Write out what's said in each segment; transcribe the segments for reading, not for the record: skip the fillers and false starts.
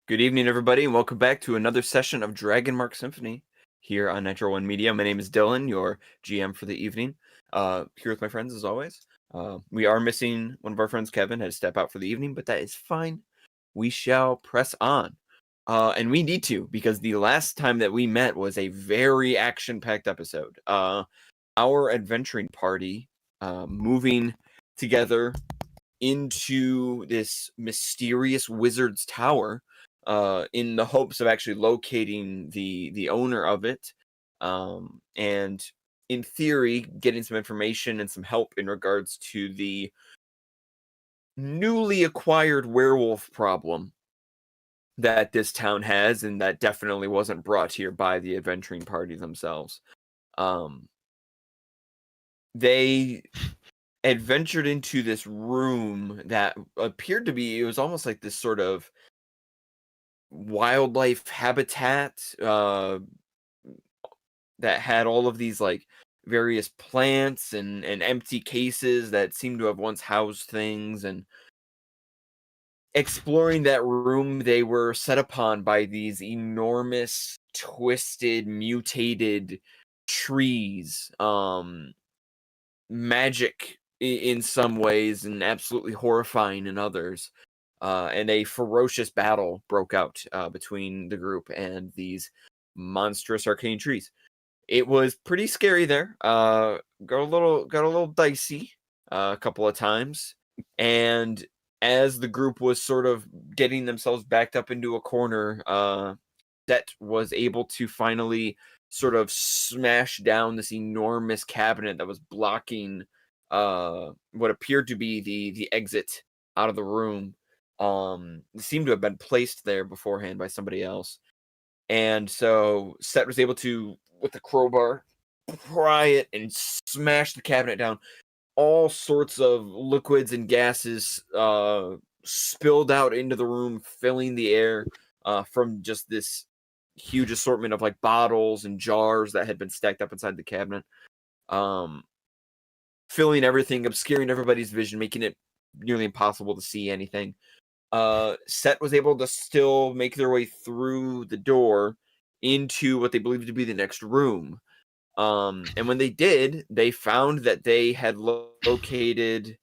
Good evening, everybody, and welcome back to another session of Dragonmark Symphony here on Nitro One Media. My name is Dylan, your GM for the evening. Here with my friends, as always. We are missing one of our friends, Kevin, had to step out for the evening, but that is fine. We shall press on. And we need to, because the last time that we met was a very action-packed episode. Our adventuring party, moving together into this mysterious wizard's tower, in the hopes of actually locating the owner of it, and in theory getting some information and some help in regards to the newly acquired werewolf problem that this town has, and that definitely wasn't brought here by the adventuring party themselves. They adventured into this room that appeared to be, it was almost like this sort of wildlife habitat, that had all of these like various plants and empty cases that seemed to have once housed things. And exploring that room, they were set upon by these enormous, twisted, mutated trees, magic in some ways and absolutely horrifying in others. And a ferocious battle broke out between the group and these monstrous arcane trees. It was pretty scary there. Got a little dicey a couple of times, and as the group was sort of getting themselves backed up into a corner, Det was able to finally sort of smash down this enormous cabinet that was blocking what appeared to be the exit out of the room. It seemed to have been placed there beforehand by somebody else. And so Set was able to, with the crowbar, pry it and smash the cabinet down. All sorts of liquids and gases spilled out into the room, filling the air from just this huge assortment of like bottles and jars that had been stacked up inside the cabinet. Filling everything, obscuring everybody's vision, making it nearly impossible to see anything. Set was able to still make their way through the door into what they believed to be the next room. And when they did, they found that they had located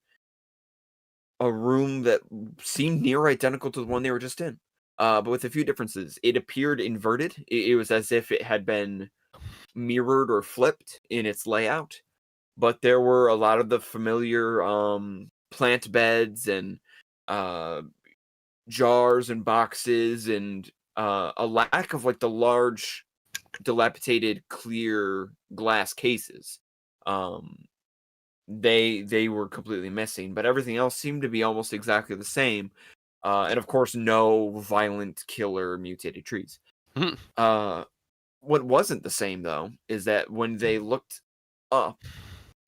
a room that seemed near identical to the one they were just in, but with a few differences. It appeared inverted. It was as if it had been mirrored or flipped in its layout, but there were a lot of the familiar plant beds and jars and boxes, and a lack of like the large dilapidated clear glass cases. They were completely missing, but everything else seemed to be almost exactly the same. And of course, no violent killer mutated trees. What wasn't the same though is that when they looked up,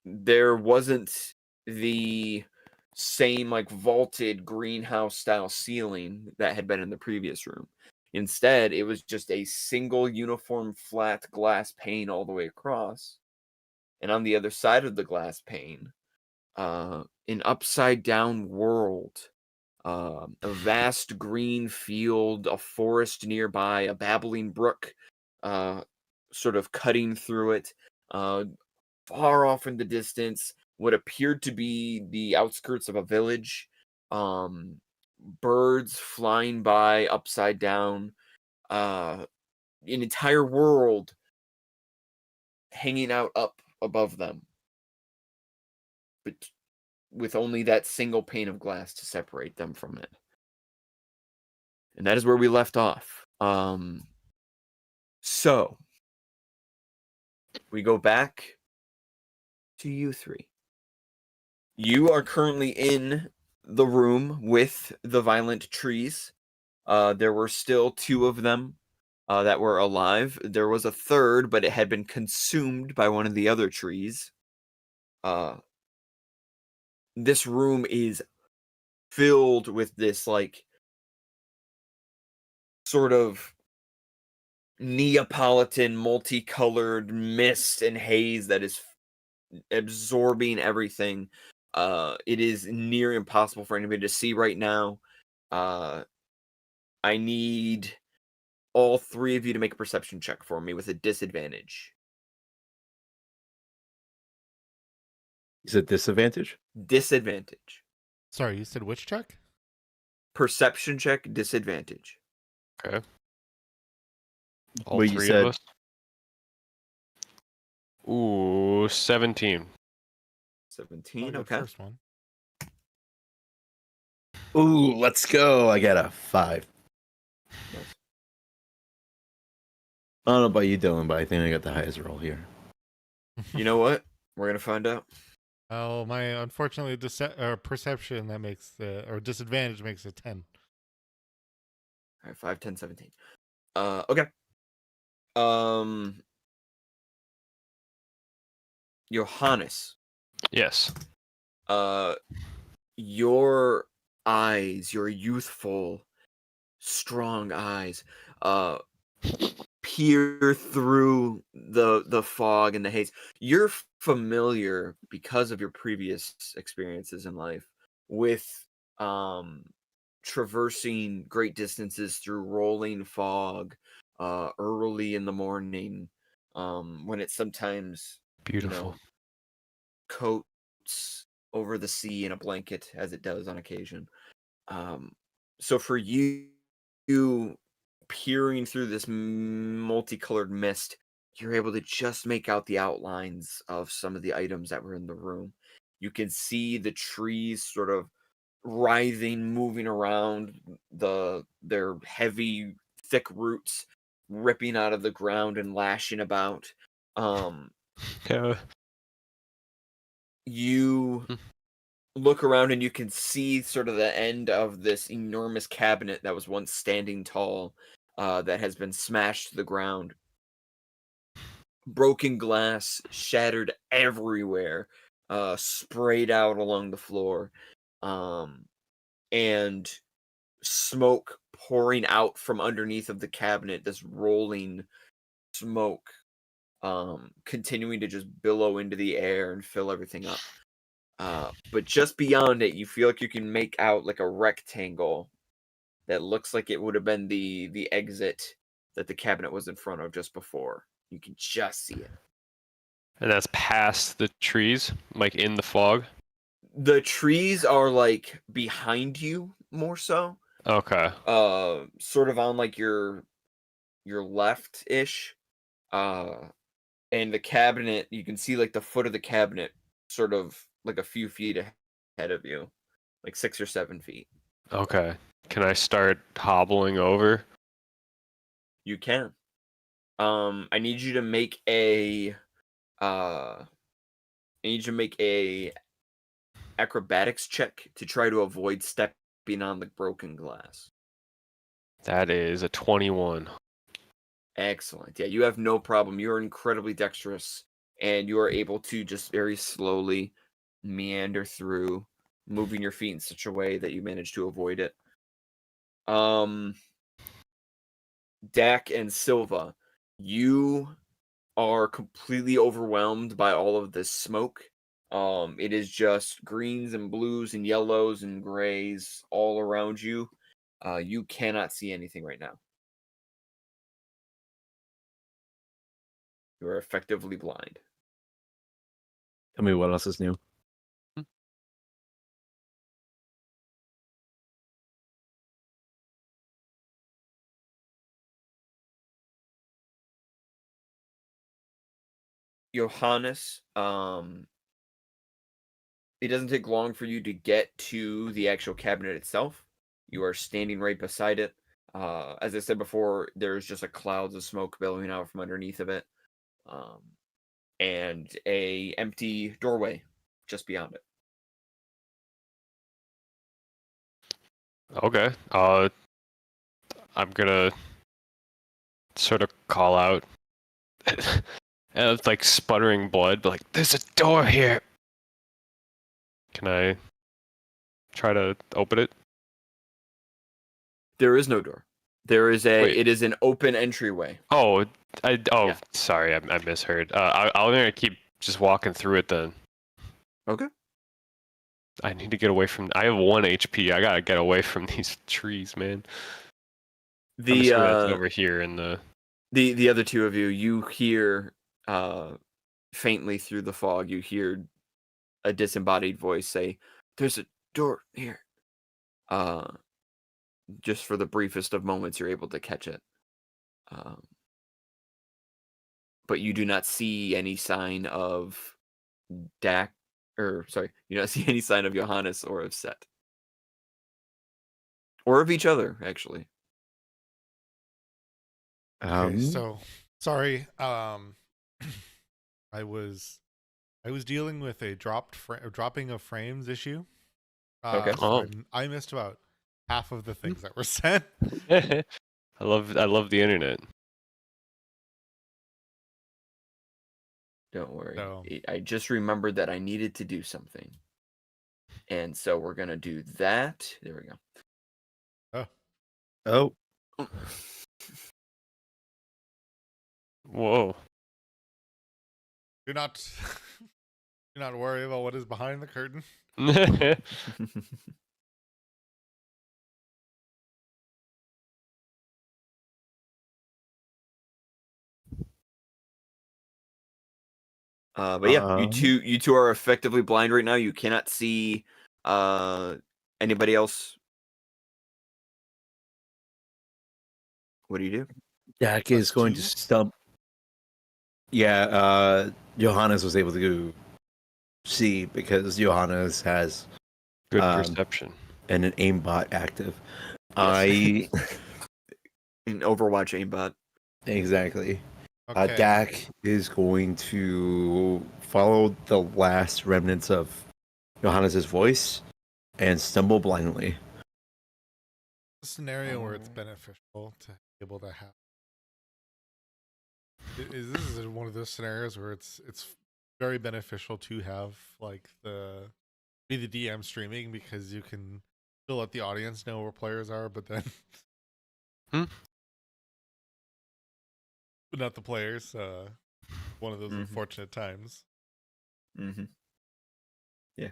there wasn't the same like vaulted greenhouse style ceiling that had been in the previous room. Instead, it was just a single uniform flat glass pane all the way across. And on the other side of the glass pane, an upside down world, a vast green field, a forest nearby, a babbling brook sort of cutting through it. Far off in the distance, what appeared to be the outskirts of a village, birds flying by upside down, an entire world hanging out up above them, but with only that single pane of glass to separate them from it. And that is where we left off. So we go back to you three. You are currently in the room with the violent trees. There were still two of them that were alive. There was a third, but it had been consumed by one of the other trees. This room is filled with this like sort of Neapolitan multicolored mist and haze that is absorbing everything. It is near impossible for anybody to see right now. I need all three of you to make a perception check for me with a disadvantage. Is it disadvantage? Disadvantage. Sorry, you said which check? Perception check, disadvantage. Okay. All What you three said. of us? Ooh, 17. 17, Oh, okay. First one. Ooh, let's go. I got a 5. Nice. I don't know about you, Dylan, but I think I got the highest roll here. You know what? We're going to find out. Oh, my unfortunately perception that makes or disadvantage makes it 10. All right, 5, 10, 17. Okay. Johannes. Yes. Your eyes, your youthful, strong eyes, peer through the fog and the haze. You're familiar because of your previous experiences in life with traversing great distances through rolling fog early in the morning, when it's sometimes Beautiful. coats over the sea in a blanket, as it does on occasion. So for you peering through this multicolored mist, you're able to just make out the outlines of some of the items that were in the room. You can see the trees sort of writhing, moving around, their heavy, thick roots ripping out of the ground and lashing about. Yeah. You Hmm. look around and you can see sort of the end of this enormous cabinet that was once standing tall, that has been smashed to the ground. Broken glass shattered everywhere, sprayed out along the floor, and smoke pouring out from underneath of the cabinet, this rolling smoke, continuing to just billow into the air and fill everything up. But just beyond it, you feel like you can make out like a rectangle that looks like it would have been the exit that the cabinet was in front of just before. You can just see it. And that's past the trees, like in the fog? The trees are like behind you more so. Okay. Sort of on like your left-ish. And the cabinet, you can see like the foot of the cabinet sort of like a few feet ahead of you. Like 6 or 7 feet. Okay. Can I start hobbling over? You can. I need you to make a acrobatics check to try to avoid stepping on the broken glass. That is a 21. Excellent. Yeah, you have no problem. You're incredibly dexterous, and you are able to just very slowly meander through, moving your feet in such a way that you manage to avoid it. Dak and Silva, you are completely overwhelmed by all of this smoke. It is just greens and blues and yellows and grays all around you. You cannot see anything right now. You are effectively blind. Tell me what else is new. Johannes, it doesn't take long for you to get to the actual cabinet itself. You are standing right beside it. As I said before, there's just a clouds of smoke billowing out from underneath of it, and a empty doorway just beyond it. Okay. I'm gonna sort of call out. And it's like sputtering blood, but like, there's a door here. Can I try to open it? There is no door. There is Wait. it is an open entryway. Oh, Yeah. sorry, I misheard. I'm gonna keep just walking through it then. Okay. I need to get away from. I have 1 HP. I gotta get away from these trees, man. I'm assuming that's The over here in the. the other two of you, you hear faintly through the fog, you hear a disembodied voice say, "There's a door here." Just for the briefest of moments, you're able to catch it. But you do not see any sign of Dak, or sorry, you do not see any sign of Johannes or of Set. Or of each other, actually. Okay, so sorry. I was dealing with a dropping of frames issue. Okay. So Oh. I missed about half of the things that were said. I love the internet. Don't worry. So- I just remembered that I needed to do something. And so we're going to do that. There we go. Oh, Whoa. Do not do not worry about what is behind the curtain. But yeah, you two are effectively blind right now. You cannot see anybody else. What do you do? Dak is Plus going two? to stump. Yeah, Johannes was able to see because Johannes has Good Um, perception. an aimbot active. Yes. An Overwatch aimbot. Exactly. Okay. Dak is going to follow the last remnants of Johannes' voice and stumble blindly. A scenario where it's beneficial to be able to have. This is one of those scenarios where it's very beneficial to have like be the DM streaming, because you can still let the audience know where players are, but then Hmm? but not the players. One of those Mhm. unfortunate times. Mm-hmm. Yeah,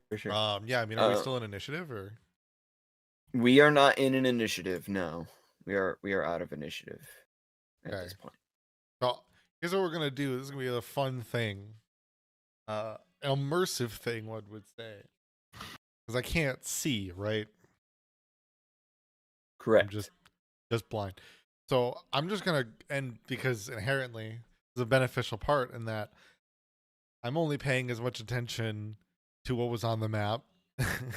for sure. Yeah, I mean, are we still in initiative or? We are not in an initiative. No, we are out of initiative at Okay. this point. So here's what we're gonna do. This is gonna be a fun thing, immersive thing, one would say, because I can't see, right? Correct. I'm just blind. So I'm just gonna end, because inherently there's a beneficial part in that I'm only paying as much attention to what was on the map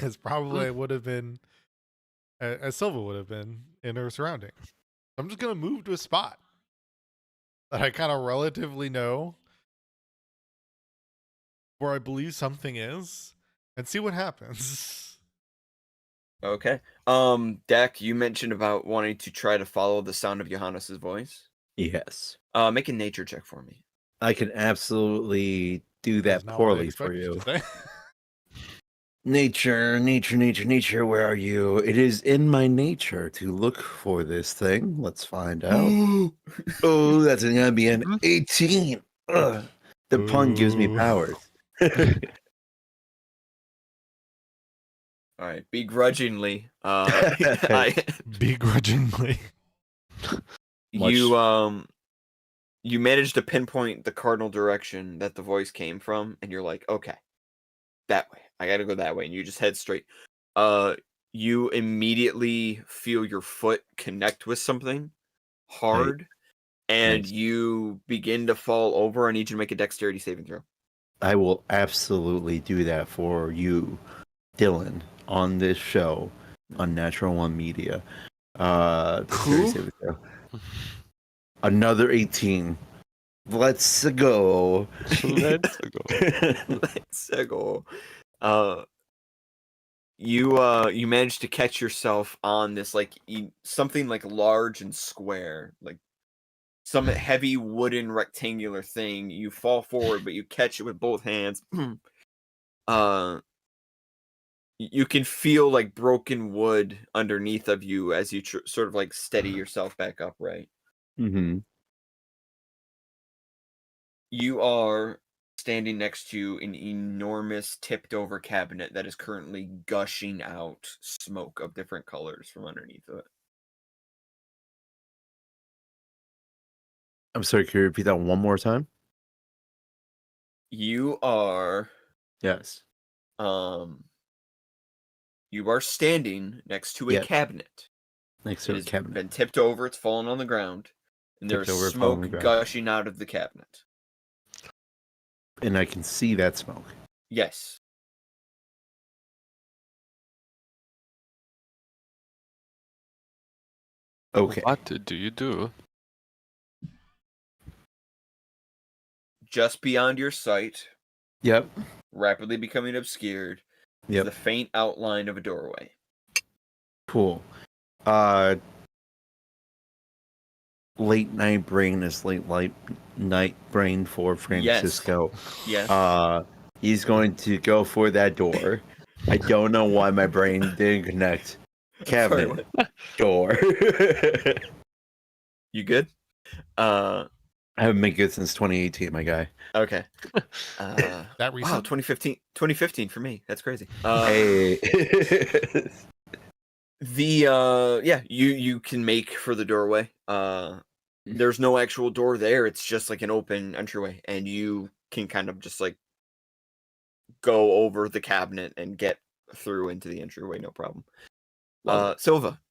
as probably I would have been, as Silva would have been in her surroundings. I'm just gonna move to a spot that I kind of relatively know where I believe something is, and see what happens. Okay. Dak, you mentioned about wanting to try to follow the sound of Johannes's voice. Yes. Make a nature check for me. I can absolutely do That's that not what I poorly for expected you. to say. Nature, where are you? It is in my nature to look for this thing. Let's find out. Oh, that's gonna be an 18. Ugh. The pun gives me Ooh. powers. All right. Begrudgingly, Begrudgingly. you you managed to pinpoint the cardinal direction that the voice came from, and you're like, okay, that way. I gotta go that way, and you just head straight. You immediately feel your foot connect with something hard, and Nice. you begin to fall over. I need you to make a dexterity saving throw. I will absolutely do that for you, Dylan, on this show on Natural One Media. Dexterity saving throw. Another 18. Let's go. Let's go. Let's go. You managed to catch yourself on this something like large and square, like some heavy wooden rectangular thing. You fall forward, but you catch it with both hands. You can feel like broken wood underneath of you as you sort of like steady yourself back upright. Mm-hmm. You are standing next to an enormous tipped over cabinet that is currently gushing out smoke of different colors from underneath of it. I'm sorry, can you repeat that one more time? You are Yes. you are standing next to a Yep. cabinet. Next It to a has cabinet. been tipped over, it's fallen on the ground, and Tipped there's over, fallen on the smoke ground. gushing out of the cabinet. And I can see that smoke. Yes. Okay. What do you do? Just beyond your sight, Yep. rapidly becoming obscured, is Yep. the faint outline of a doorway. Cool. Late night brain is late night brain for Francisco. Yes. He's going to go for that door. I don't know why my brain didn't connect. Cabinet door. You good? I haven't been good since 2018, my guy. Okay. That Wow, recent? 2015 for me. That's crazy. Hey. You can make for the doorway. There's no actual door there. It's just like an open entryway, and you can kind of just like go over the cabinet and get through into the entryway, no problem. Lovely. Silva,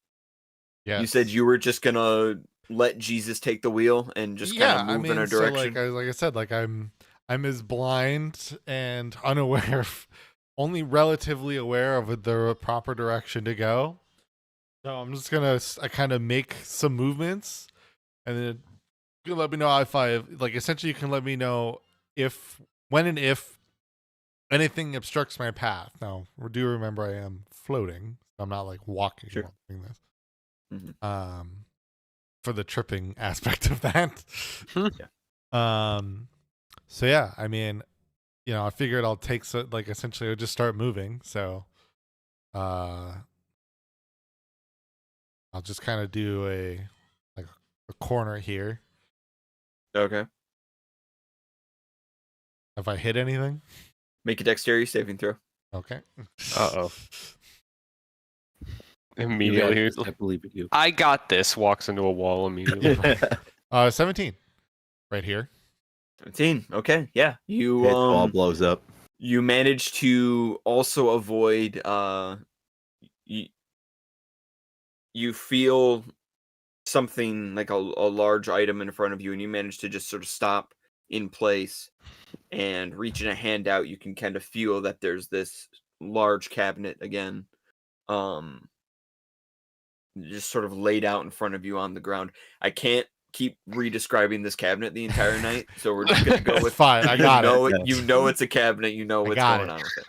Yeah. you said you were just gonna let Jesus take the wheel and just kind of move in a direction. So like I said, like I'm as blind and unaware, only relatively aware of the proper direction to go. So I'm just gonna I kind of make some movements, and then you can let me know if essentially you can let me know when and if anything obstructs my path. Now, do remember I am floating. I'm not like walking. Sure. while doing this. Mhm. For the tripping aspect of that. Yeah. So yeah, I mean, I figured I'll take essentially I'll just start moving. So, I'll just kind of do a corner here. Okay. Have I hit anything? Make a dexterity saving throw. Okay. Uh-oh. Immediately, he's I like, believe in you. I got this. Walks into a wall immediately. 17. Right here. 17. Okay. Yeah. You It all blows up. you manage to also avoid you feel something like a large item in front of you, and you manage to just sort of stop in place and reaching a hand out. You can kind of feel that there's this large cabinet again, just sort of laid out in front of you on the ground. I can't keep redescribing this cabinet the entire night, so we're just gonna go with Fine. I got it. You know it's a cabinet. You know what's going on with it.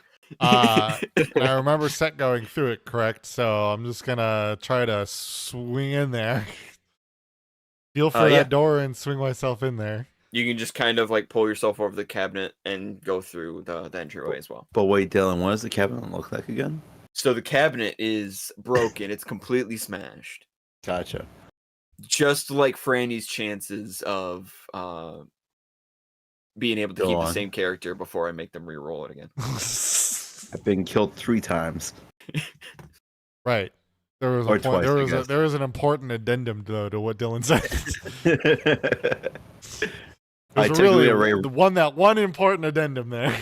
And I remember Set going through it, correct? So I'm just gonna try to swing in there. Feel for that door and swing myself in there. You can just kind of like pull yourself over the cabinet and go through the entryway as well. But wait, Dylan, what does the cabinet look like again? So the cabinet is broken. It's completely smashed. Gotcha. Just like Franny's chances of being able to keep the same character before I make them re-roll it again. I've been killed 3 times. Right. There was Or a point. twice, There was an important addendum though to what Dylan said. I There's technically one important addendum there.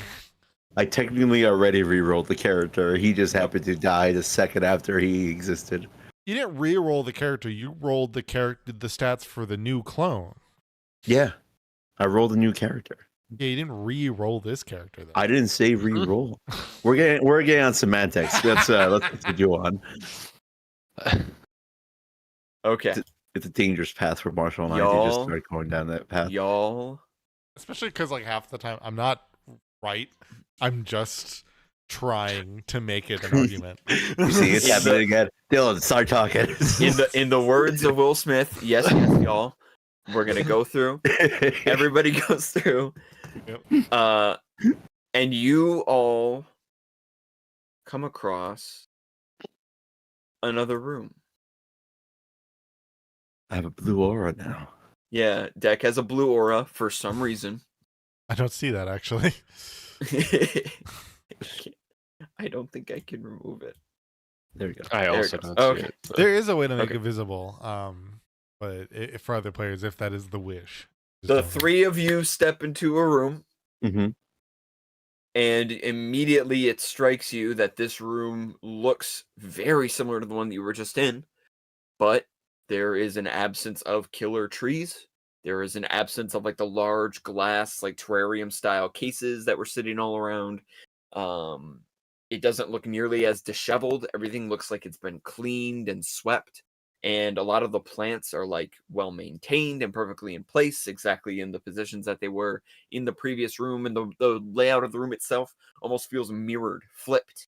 I technically already re-rolled the character. He just happened to die the second after he existed. You didn't re-roll the character. You rolled the stats for the new clone. Yeah, I rolled a new character. Yeah, you didn't re-roll this character though. I didn't say re-roll. We're getting on semantics. Let's continue on. Okay. It's a dangerous path for Marshall and I to just start going down that path. Y'all. Especially because like half the time I'm not right. I'm just trying to make it an argument. You see, it's happening again. Dylan, start talking. In the words of Will Smith, yes, y'all. We're gonna go through. Everybody goes through. Yep. And you all come across another room. I have a blue aura now. Yeah, Deck has a blue aura for some reason. I don't see that actually. I don't think I can remove it. There we go. I There it also goes. don't see Okay. it. So. There is a way to make Okay. it visible, but for other players, if that is the wish. The three of you step into a room, Mm-hmm. and immediately it strikes you that this room looks very similar to the one that you were just in, but there is an absence of killer trees. There is an absence of like the large glass, like terrarium style cases that were sitting all around. It doesn't look nearly as disheveled. Everything looks like it's been cleaned and swept. And a lot of the plants are like well maintained and perfectly in place, exactly in the positions that they were in the previous room. And the layout of the room itself almost feels mirrored, flipped.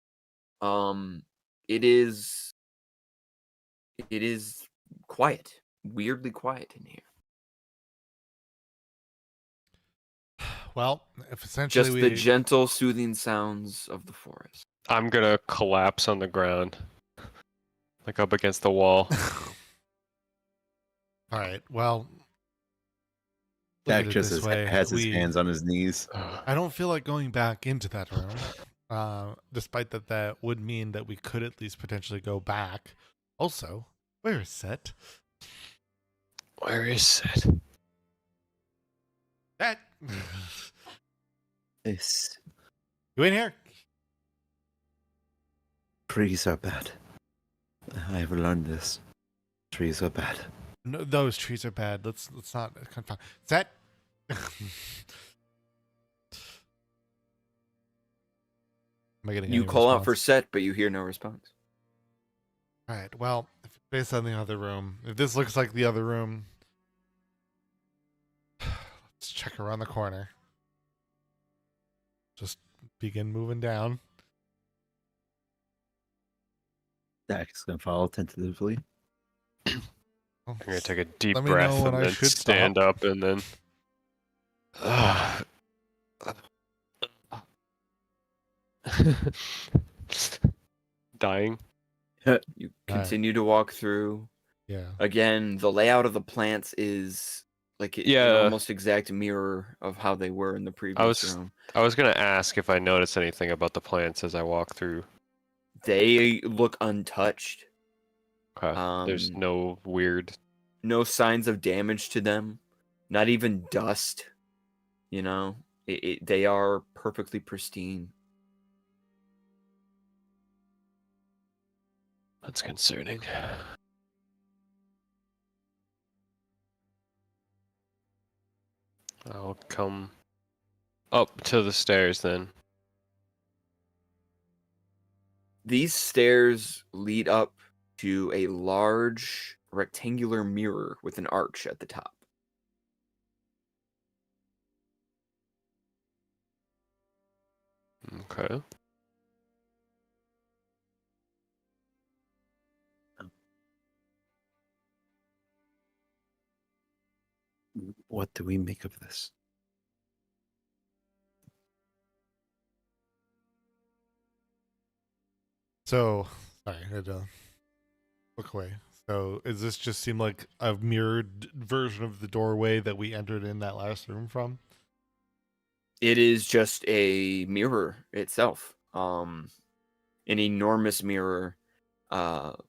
It is quiet, weirdly quiet in here. Well, if essentially Just the gentle, soothing sounds of the forest. I'm gonna collapse on the ground, like up against the wall. All right. Well, look Dak at it just this way. has his hands on his knees. I don't feel like going back into that room, despite that would mean that we could at least potentially go back. Also, where is Set? Where is it? Set! This You in here? trees are bad. I have learned this. Trees are bad. No, those trees are bad. Let's not confound. Set! Am I getting You any call out response? for Set, but you hear no response. All right. Well, if it's based on the other room, if this looks like the other room, let's check around the corner. Just begin moving down. Dak is gonna follow tentatively. I'm gonna take a deep Let me know breath when and I then should stand stop. up and then. Dying. You continue to walk through. Yeah. Again, the layout of the plants is like an almost exact mirror of how they were in the previous room. I was gonna ask if I noticed anything about the plants as I walk through. They look untouched. Okay. There's no weird. No signs of damage to them. Not even dust. You know, they are perfectly pristine. That's concerning. I'll come up to the stairs then. These stairs lead up to a large rectangular mirror with an arch at the top. Okay. What do we make of this? So, sorry, I had to look away. So, does this just seem like a mirrored version of the doorway that we entered in that last room from? It is just a mirror itself. An enormous mirror.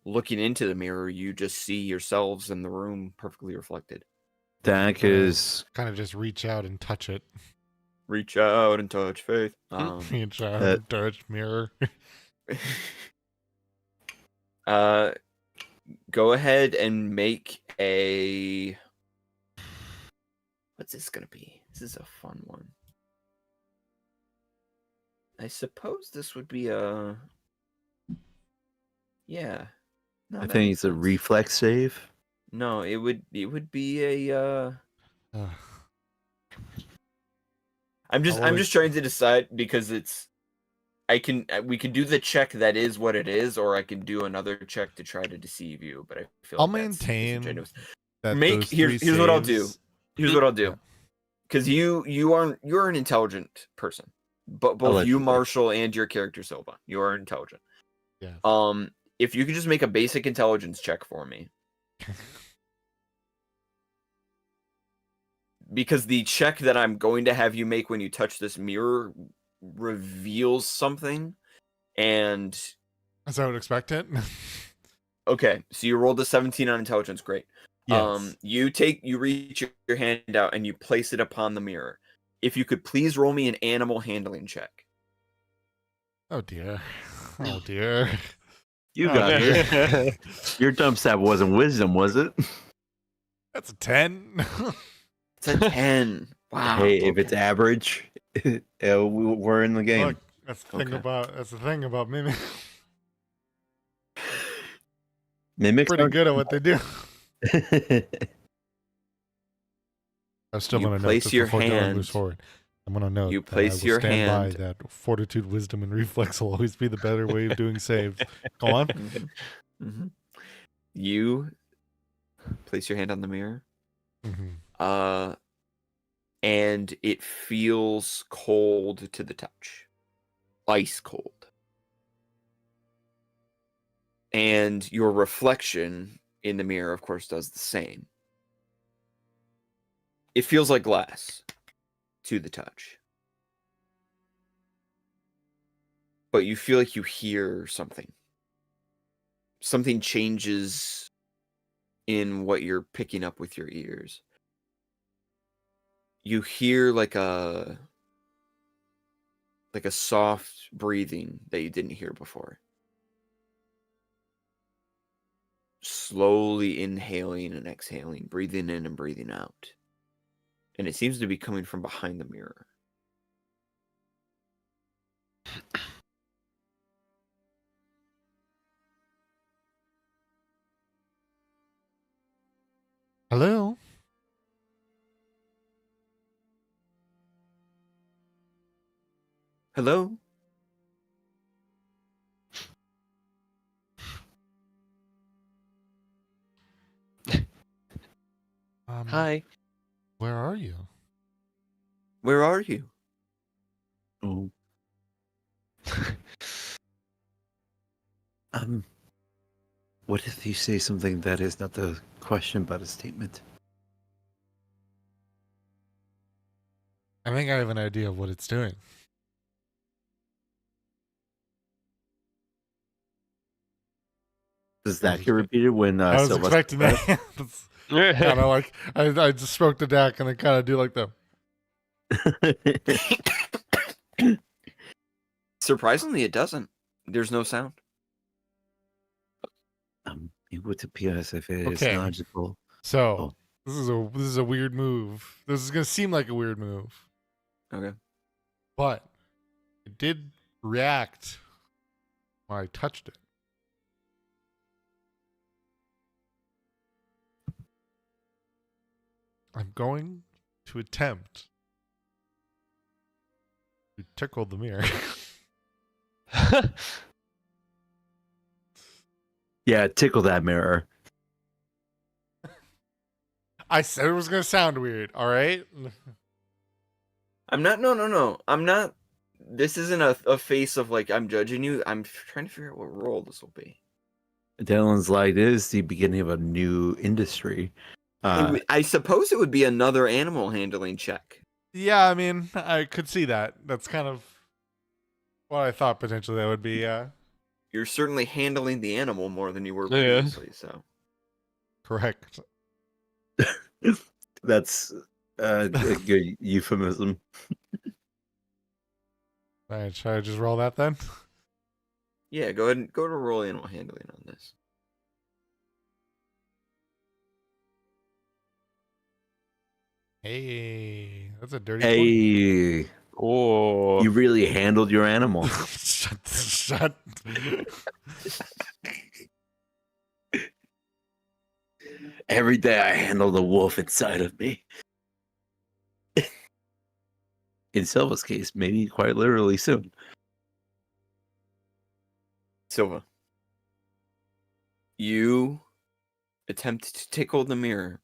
Looking into the mirror, you just see yourselves in the room perfectly reflected. Dak is kind of just reach out and touch it. Reach out and touch faith. Reach out and touch mirror. Go ahead and make a. What's this gonna be? This is a fun one. I suppose this would be a. Yeah. No, I that think makes it's a sense. reflex save. No, it would be a. I'm just trying to decide because it's. we can do the check that is what it is, or I can do another check to try to deceive you. But I feel I'll like that's maintain disingenuous. that Here's what I'll do. Here's what I'll do. Yeah. Because you're an intelligent person, but both you, Allegedly. Marshall, and your character Silva, you are intelligent. Yeah. If you could just make a basic intelligence check for me. Because the check that I'm going to have you make when you touch this mirror reveals something, and As I would expect it. okay, so you rolled a 17 on intelligence, great. Yes. You reach your hand out and you place it upon the mirror. If you could please roll me an animal handling check. Oh dear. Oh dear. You Oh, got dear. it. Your dump stat wasn't wisdom, was it? That's a 10. It's a 10. Wow. Hey, if it's okay. average, we're in the game. Look, that's the thing Okay. about mimics. Mimics Pretty aren't- good at what they do. I still You want to know place just your before Dylan hand- moves forward. I'm gonna note you that place I will your stand hand- by that fortitude, wisdom, and reflex will always be the better way of doing saves. Go on. Mhm. Mhm. You place your hand on the mirror. Mm-hmm. And it feels cold to the touch. Ice cold. And your reflection in the mirror, of course, does the same. It feels like glass to the touch. But you feel like you hear something. Something changes in what you're picking up with your ears. You hear like a soft breathing that you didn't hear before. Slowly inhaling and exhaling, breathing in and breathing out. And it seems to be coming from behind the mirror. Hello. Hello? Hi. Where are you? Where are you? Oh. What if you say something that is not a question but a statement? I think I have an idea of what it's doing. Does that get repeated when I was Sylvester expecting that. Kind of like I just spoke the deck and then kind of do like the. Surprisingly, it doesn't. There's no sound. It would appear as if it is Okay. knowledgeable. So Oh. this is a weird move. This is gonna seem like a weird move, Okay. but it did react when I touched it. I'm going to attempt to tickle the mirror. Yeah, tickle that mirror. I said it was gonna sound weird. All right. I'm not. No. I'm not. This isn't a face of like I'm judging you. I'm trying to figure out what role this will be. Dylan's like, this is the beginning of a new industry. I suppose it would be another animal handling check. Yeah, I mean, I could see that. That's kind of what I thought potentially that would be. You're certainly handling the animal more than you were Yeah. previously. So Correct. That's a good euphemism. All right, should I just roll that then? yeah, go ahead and go to roll animal handling on this. Hey, that's a dirty. Hey, Oh. you really handled your animal. 20. Shut. Every day I handle the wolf inside of me. In Silva's case, maybe quite literally soon. Silva, you attempt to tickle the mirror.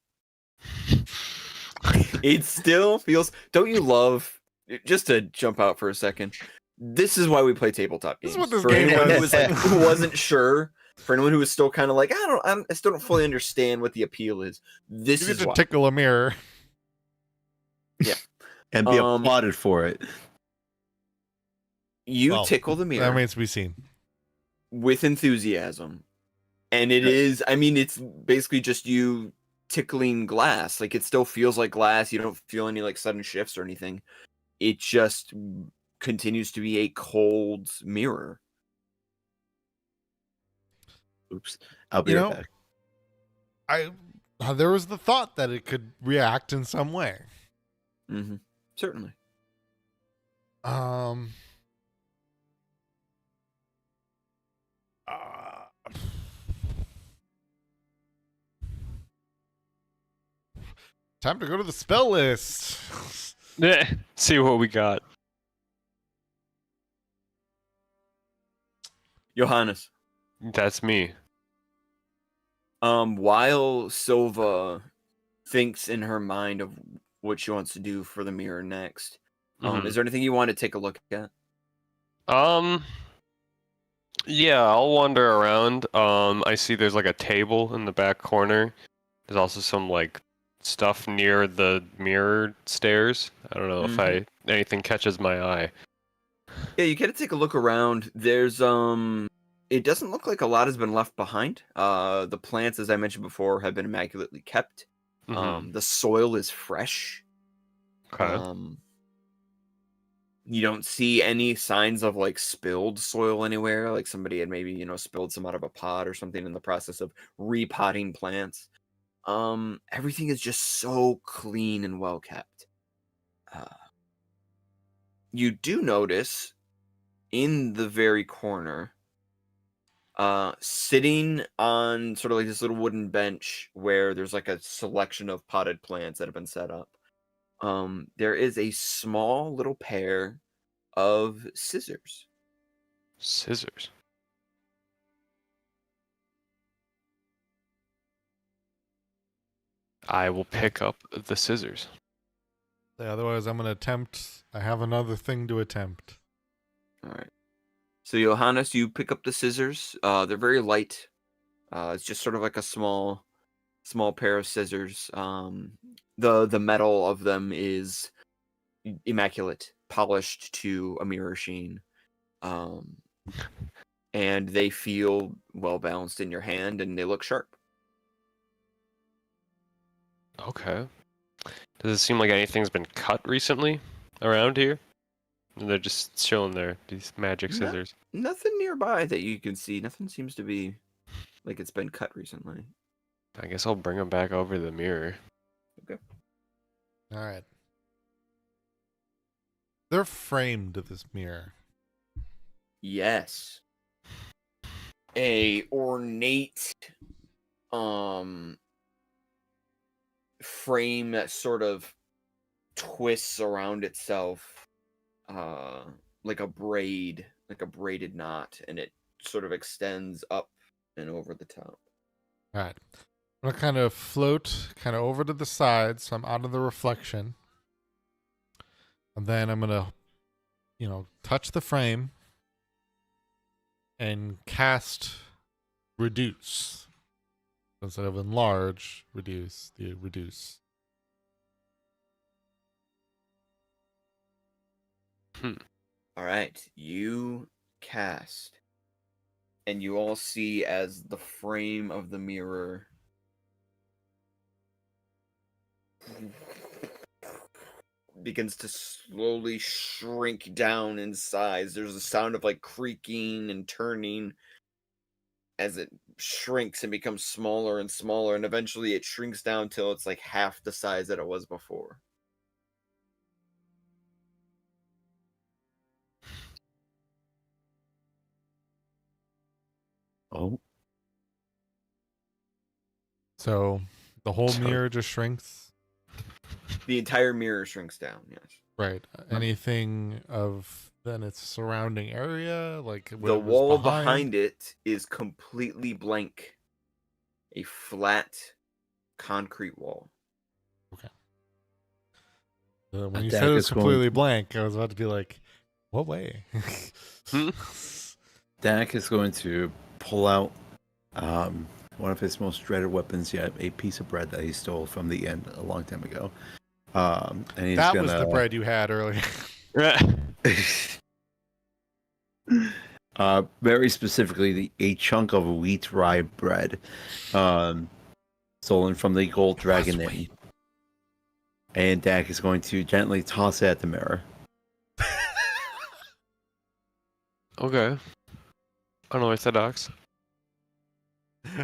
It still feels. Don't you love? Just to jump out for a second. This is why we play tabletop This games. is what this For game anyone was. who was like who wasn't sure, for anyone who was still kind of like I still don't fully understand what the appeal is. This You get is to why. tickle a mirror. And be Um, applauded for it. You Well, tickle the mirror That remains to be seen. with enthusiasm, and it is. I mean, it's basically just you tickling glass. Like, it still feels like glass. You don't feel any like sudden shifts or anything. It just continues to be a cold mirror. Oops. I'll be right back. There was the thought that it could react in some way. Mm-hmm. Certainly. Time to go to the spell list. See what we got. Johannes. That's me. While Silva thinks in her mind of what she wants to do for the mirror next, is there anything you want to take a look at? Yeah, I'll wander around. I see there's like a table in the back corner. There's also some like stuff near the mirror stairs. I don't know if anything catches my eye. Yeah, you gotta take a look around. There's it doesn't look like a lot has been left behind. The plants, as I mentioned before, have been immaculately kept. The soil is fresh. Okay. You don't see any signs of like spilled soil anywhere, like somebody had maybe, spilled some out of a pot or something in the process of repotting plants. Everything is just so clean and well kept. You do notice in the very corner, sitting on sort of like this little wooden bench where there's like a selection of potted plants that have been set up. There is a small little pair of scissors. Scissors. I will pick up the scissors. Otherwise, I'm going to attempt. I have another thing to attempt. All right. So, Johannes, you pick up the scissors. They're very light. It's just sort of like a small pair of scissors. The metal of them is immaculate, polished to a mirror sheen. And they feel well balanced in your hand, and they look sharp. Okay. Does it seem like anything's been cut recently around here? And they're just chilling there, these magic scissors. Nothing nearby that you can see. Nothing seems to be like it's been cut recently. I guess I'll bring them back over the mirror. Okay. All right. They're framed, this mirror. Yes. A ornate frame that sort of twists around itself like a braid, like a braided knot, and it sort of extends up and over the top. All right. I'm going to kind of float kind of over to the side so I'm out of the reflection. And then I'm going to, touch the frame and cast reduce. Instead of enlarge, reduce. All right, you cast, and you all see as the frame of the mirror begins to slowly shrink down in size. There's a sound of like creaking and turning as it shrinks and becomes smaller and smaller, and eventually it shrinks down till it's like half the size that it was before. Oh. So the whole mirror just shrinks? The entire mirror shrinks down, yes. Right. Anything of then its surrounding area? Like the wall behind it is completely blank. A flat concrete wall. Okay. When you said it was completely blank, I was about to be like, what way? Dak is going to pull out one of his most dreaded weapons yet, a piece of bread that he stole from the inn a long time ago. And he's that was the bread you had earlier. Very specifically, a chunk of wheat rye bread. stolen from the Gold Dragon Must Inn. wait. And Dak is going to gently toss it at the mirror. Okay. Unorthodox.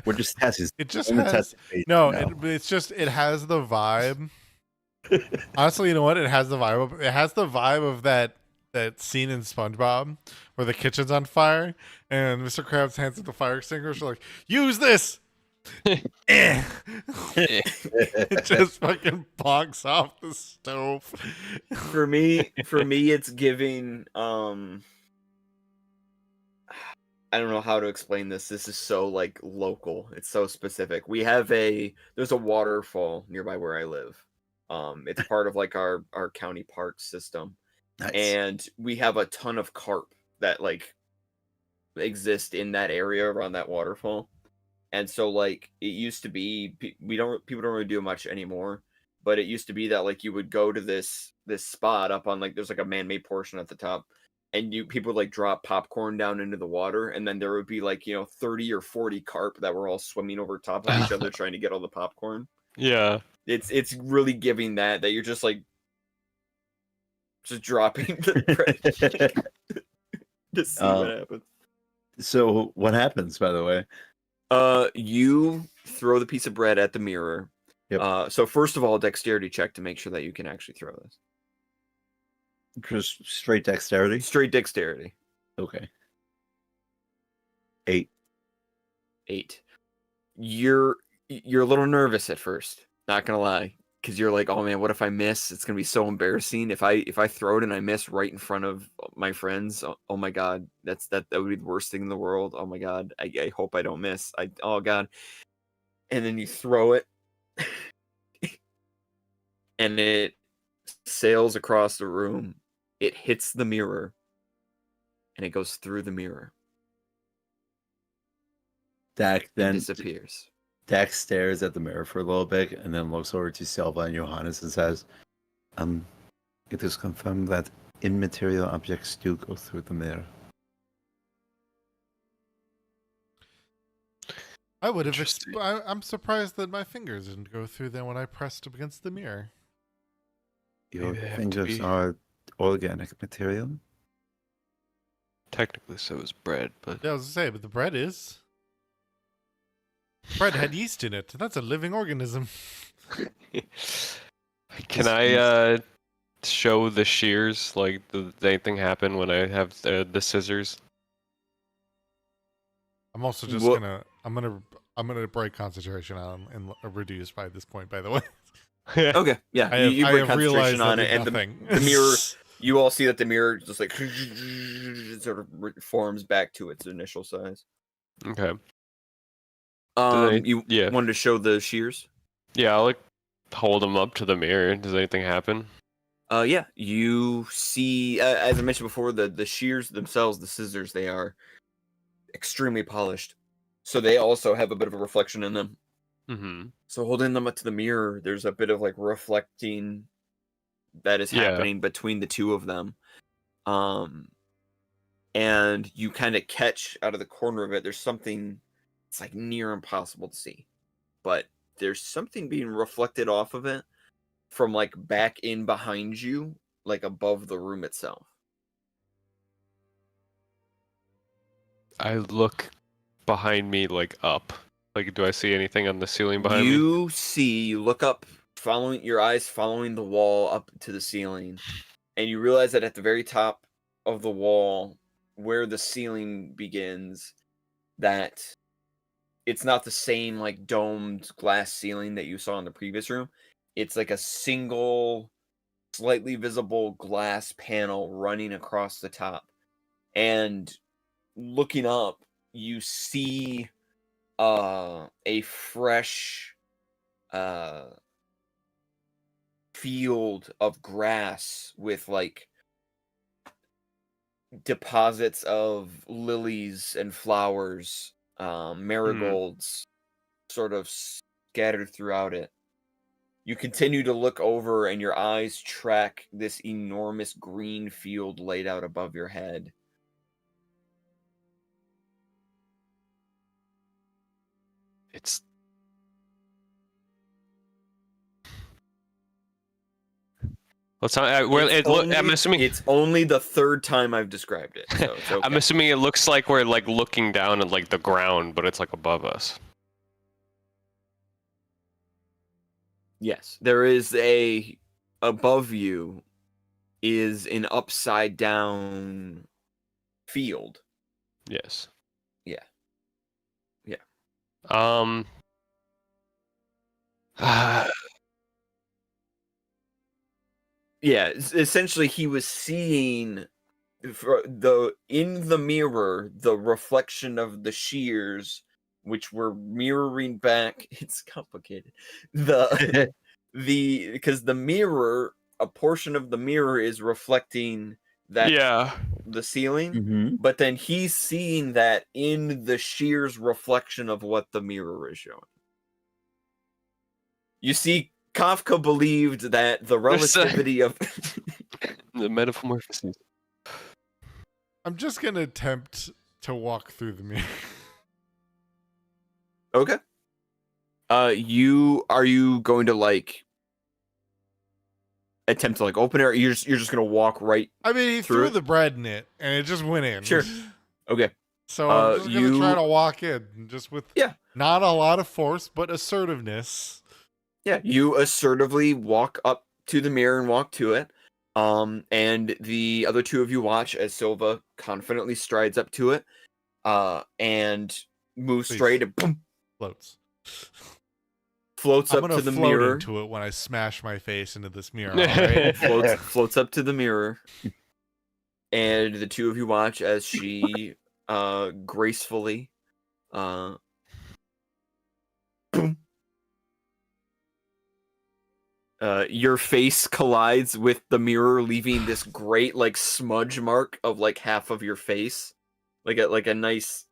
We're just testing. It just only has testing basics no. now. It's just it has the vibe. Honestly, you know what? It has the vibe. It has the vibe of that scene in SpongeBob where the kitchen's on fire and Mr. Krabs hands it the fire extinguisher like, use this. Eh. It just fucking bonks off the stove. For me, it's giving. I don't know how to explain this. This is so like local. It's so specific. There's a waterfall nearby where I live. It's part of like our county park system. Nice. And we have a ton of carp that like exist in that area around that waterfall. And so like it used to be people don't really do much anymore, but it used to be that like you would go to this spot up on like there's like a man-made portion at the top, and people would like drop popcorn down into the water, and then there would be like 30 or 40 carp that were all swimming over top of each other trying to get all the popcorn. Yeah. It's really giving that you're just like just dropping the bread to see what happens. So what happens, by the way? You throw the piece of bread at the mirror. Yep. So first of all, dexterity check to make sure that you can actually throw this. Just straight dexterity? Straight dexterity. Okay. 8. 8. You're a little nervous at first, not gonna lie, because you're like, oh man, what if I miss? It's gonna be so embarrassing if I throw it and I miss right in front of my friends. Oh my god, that would be the worst thing in the world. Oh my god, I hope I don't miss. Oh god, and then you throw it, and it sails across the room. It hits the mirror, and it goes through the mirror. Dak then disappears. Dak stares at the mirror for a little bit and then looks over to Selva and Johannes and says, it is confirmed that immaterial objects do go through the mirror. I would have. I'm surprised that my fingers didn't go through there when I pressed up against the mirror. Your Maybe they have to fingers be- are organic material? Technically, so is bread, but Yeah, I was gonna say, but the bread is. Bread had yeast in it. That's a living organism. can I show the shears? Like, does anything happen when I have the scissors? I'm also just What- gonna. I'm gonna break concentration on and reduce by this point. By the way, Okay, yeah, I have, you I break have realized concentration on that it, and nothing. the mirror. You all see that the mirror just like sort of forms back to its initial size. Okay. You yeah. wanted to show the shears? Yeah, I'll like hold them up to the mirror. Does anything happen? Yeah, you see, as I mentioned before, the shears themselves, the scissors, they are extremely polished, so they also have a bit of a reflection in them. Mm-hmm. So holding them up to the mirror, there's a bit of like reflecting that is happening between the two of them. And you kind of catch out of the corner of it, there's something, it's like near impossible to see, but there's something being reflected off of it from like back in behind you, like above the room itself. I look behind me, like up. Like, do I see anything on the ceiling behind me? You look up, following your eyes, following the wall up to the ceiling, and you realize that at the very top of the wall, where the ceiling begins, that it's not the same like domed glass ceiling that you saw in the previous room. It's like a single, slightly visible glass panel running across the top. And looking up, you see a fresh field of grass with like deposits of lilies and flowers, marigolds sort of scattered throughout it. You continue to look over and your eyes track this enormous green field laid out above your head. It's Let's not. I'm assuming it's only the third time I've described it. So it's okay. I'm assuming it looks like we're like looking down at like the ground, but it's like above us. Yes, there is above you is an upside down field. Yes. Yeah. Yeah. Yeah, essentially he was seeing in the mirror the reflection of the shears, which were mirroring back. It's complicated. Because the mirror, a portion of the mirror is reflecting that the ceiling, Mm-hmm. but then he's seeing that in the shears reflection of what the mirror is showing. You see, Kafka believed that the relativity of the metamorphosis. I'm just gonna attempt to walk through the mirror. Okay. Are you going to like attempt to like open it, or you're just gonna walk right? I mean, he through threw it? the bread in it, and it just went in. Sure. Okay. So I'm just gonna try to walk in, just with Yeah. not a lot of force, but assertiveness. Yeah, you assertively walk up to the mirror and walk to it. And the other two of you watch as Silva confidently strides up to it, and moves Please. straight and boom, floats I'm up gonna to the float mirror. into it when I smash my face into this mirror. All right? floats up to the mirror, and the two of you watch as she gracefully boom, your face collides with the mirror, leaving this great like smudge mark of like half of your face, like a nice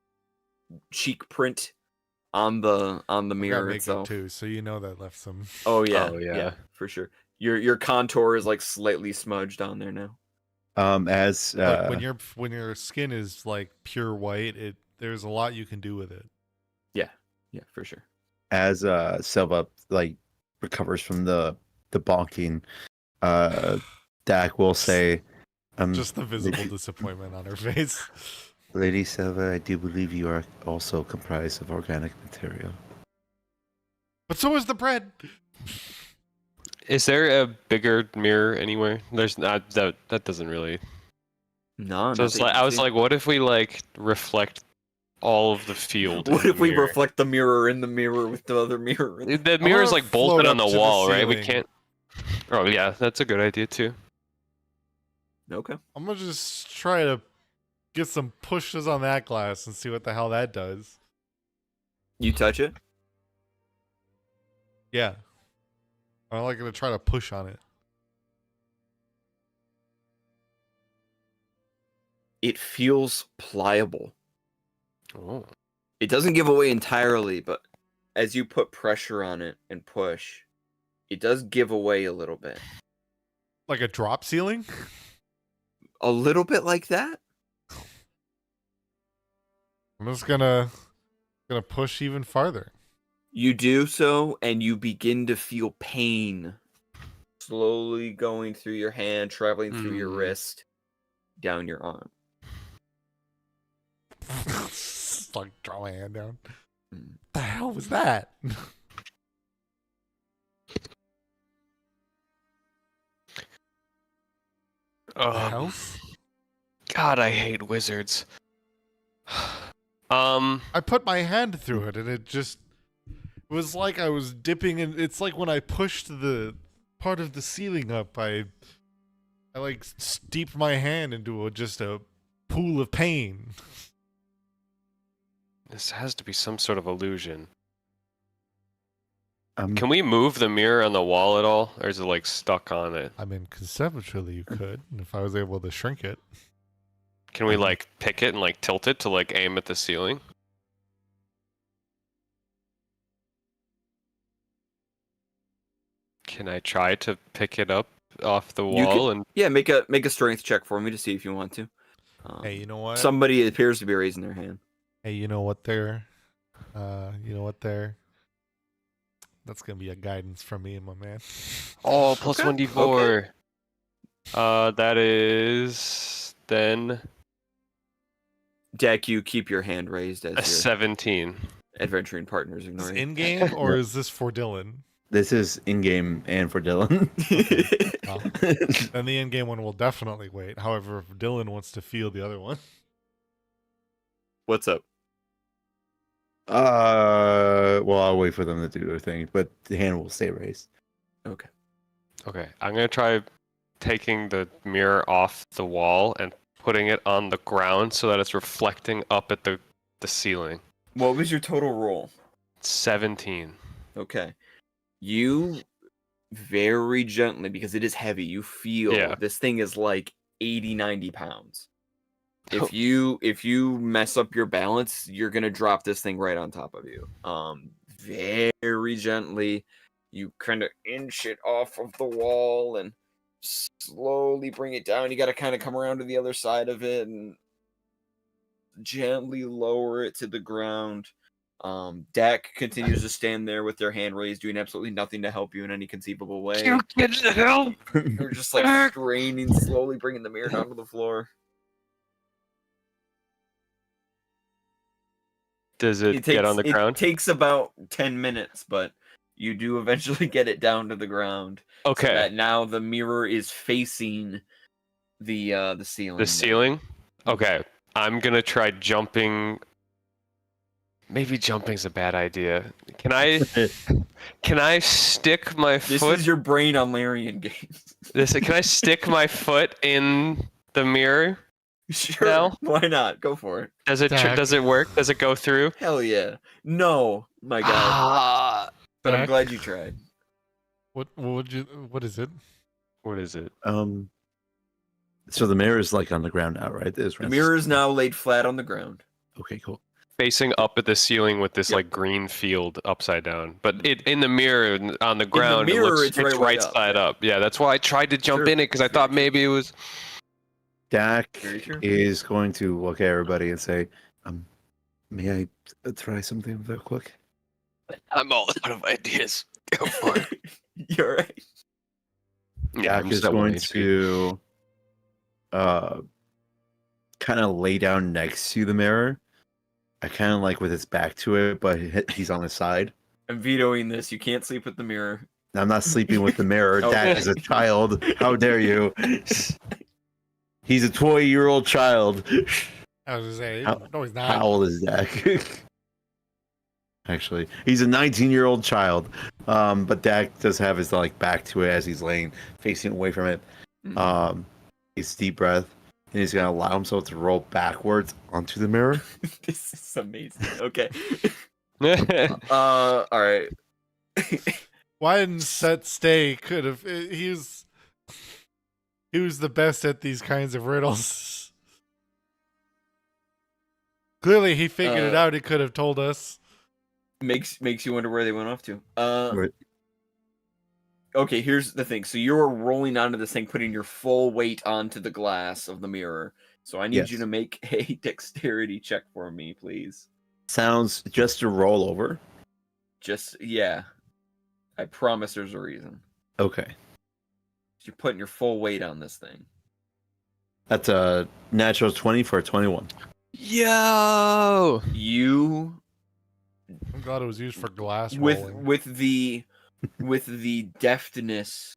cheek print on the mirror itself too, so you know that left some. Oh yeah, for sure. Your contour is like slightly smudged on there now. As Like when your skin is like pure white, there's a lot you can do with it. Yeah, for sure. As Silva like recovers from the bonking, Dak will say, just the visible disappointment on her face. Lady Silva, I do believe you are also comprised of organic material. But so is the bread. Is there a bigger mirror anywhere? There's not. That doesn't really. No. So it's like, I was like, what if we like reflect all of the field? What if we reflect the mirror in the mirror with the other mirror? The mirror's like bolted on the wall, right? We ceiling. can't. Oh yeah, that's a good idea too. Okay. I'm gonna just try to get some pushes on that glass and see what the hell that does. You touch it? Yeah. I'm like gonna try to push on it. It feels pliable. Oh. It doesn't give away entirely, but as you put pressure on it and push, it does give away a little bit. Like a drop ceiling? A little bit like that? I'm just gonna push even farther. You do so, and you begin to feel pain slowly going through your hand, traveling through your wrist, down your arm. Just like draw my hand down. What the hell was that? God, I hate wizards. I put my hand through it, and it was like I was dipping in. It's like when I pushed the part of the ceiling up, I like steeped my hand into just a pool of pain. This has to be some sort of illusion. Um, Can we move the mirror on the wall at all, or is it like stuck on it? I mean, conceptually, you could, if I was able to shrink it. Can we like pick it and like tilt it to like aim at the ceiling? Can I try to pick it up off the wall and? Yeah, make a strength check for me to see if you want to. Hey, you know what? Somebody appears to be raising their hand. Hey, you know what there? That's gonna be a guidance from me and my man. Oh, plus Okay, 1d4. That is then Dak, you keep your hand raised a as your 17. adventuring partners Is ignore this you. in game or is this for Dylan? This is in game and for Dylan. Okay. Well, then the in game one will definitely wait. However, if Dylan wants to feel the other one, What's up? Well, I'll wait for them to do their thing, but the hand will stay raised. Okay. Okay, I'm gonna try taking the mirror off the wall and putting it on the ground so that it's reflecting up at the ceiling. What was your total roll? 17. Okay. You very gently, because it is heavy, you feel Yeah. this thing is like 80, 90 pounds. If you mess up your balance, you're gonna drop this thing right on top of you. Very gently, you kind of inch it off of the wall and slowly bring it down. You got to kind of come around to the other side of it and gently lower it to the ground. Dak continues to stand there with their hand raised, doing absolutely nothing to help you in any conceivable way. You get the hell! You're just like straining, slowly bringing the mirror down to the floor. Does it get on the ground? It takes about 10 minutes, but you do eventually get it down to the ground. Okay. So that now the mirror is facing the ceiling. The ceiling? Okay. I'm gonna try jumping. Maybe jumping's a bad idea. Can I stick my This foot? is your brain on Larian games. Can I stick my foot in the mirror? Sure. No? Why not? Go for it. Does it Dak. does it work? Does it go through? Hell yeah. No, my God. Ah, But I'm Dak. glad you tried. what is it? what is it? So the mirror is like on the ground now, right? The mirror is now laid flat on the ground. Okay, cool. Facing up at the ceiling with this Yep. like green field upside down. But it in the mirror on the ground, mirror, it looks it's right right up. side up. Yeah, that's why I tried to jump Sure. in it because I thought maybe it was. Dak Very true. is going to look at everybody and say, may I try something real quick? I'm all out of ideas. Go for it. You're right. Yeah, Dak is going to kind of lay down next to the mirror. I kind of like with his back to it, but he's on his side. I'm vetoing this. You can't sleep with the mirror. I'm not sleeping with the mirror. Okay. Dak is a child. How dare you? He's a 20-year-old child. I was gonna say, How- no, he's How not. old is Dak? Actually, he's a 19-year-old child. But Dak does have his like back to it as he's laying, facing away from it. He's deep breath, and he's gonna allow himself to roll backwards onto the mirror. This is amazing. Okay. All right. Why didn't Set stay? Could have. He was the best at these kinds of riddles. Clearly, he figured it out. He could have told us. Makes you wonder where they went off to. Right. Okay, here's the thing. So you're rolling onto this thing, putting your full weight onto the glass of the mirror. So I need you Yes. to make a dexterity check for me, please. Sounds just to roll over. Just yeah. I promise there's a reason. Okay. You're putting your full weight on this thing. That's a natural 20 for a 21. Yo! You I'm glad it was used for glass with rolling. with the deftness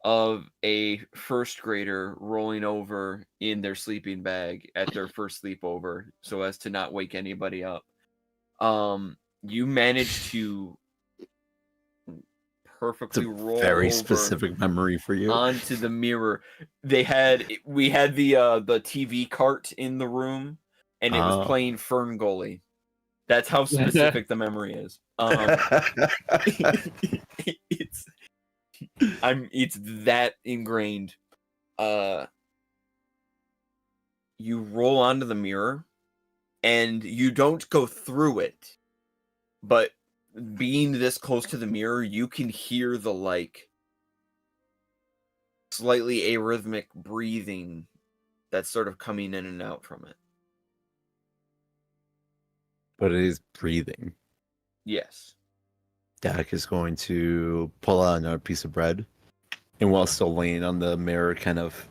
of a first grader rolling over in their sleeping bag at their first sleepover so as to not wake anybody up. You managed to It's perfectly a roll very over specific memory for you. onto the mirror. We had the TV cart in the room, and it was Oh. playing Fern Gully. That's how specific the memory is. It's that ingrained. You roll onto the mirror, and you don't go through it, but being this close to the mirror, you can hear the like slightly arrhythmic breathing that's sort of coming in and out from it. But it is breathing. Yes. Dak is going to pull out another piece of bread And while still laying on the mirror, kind of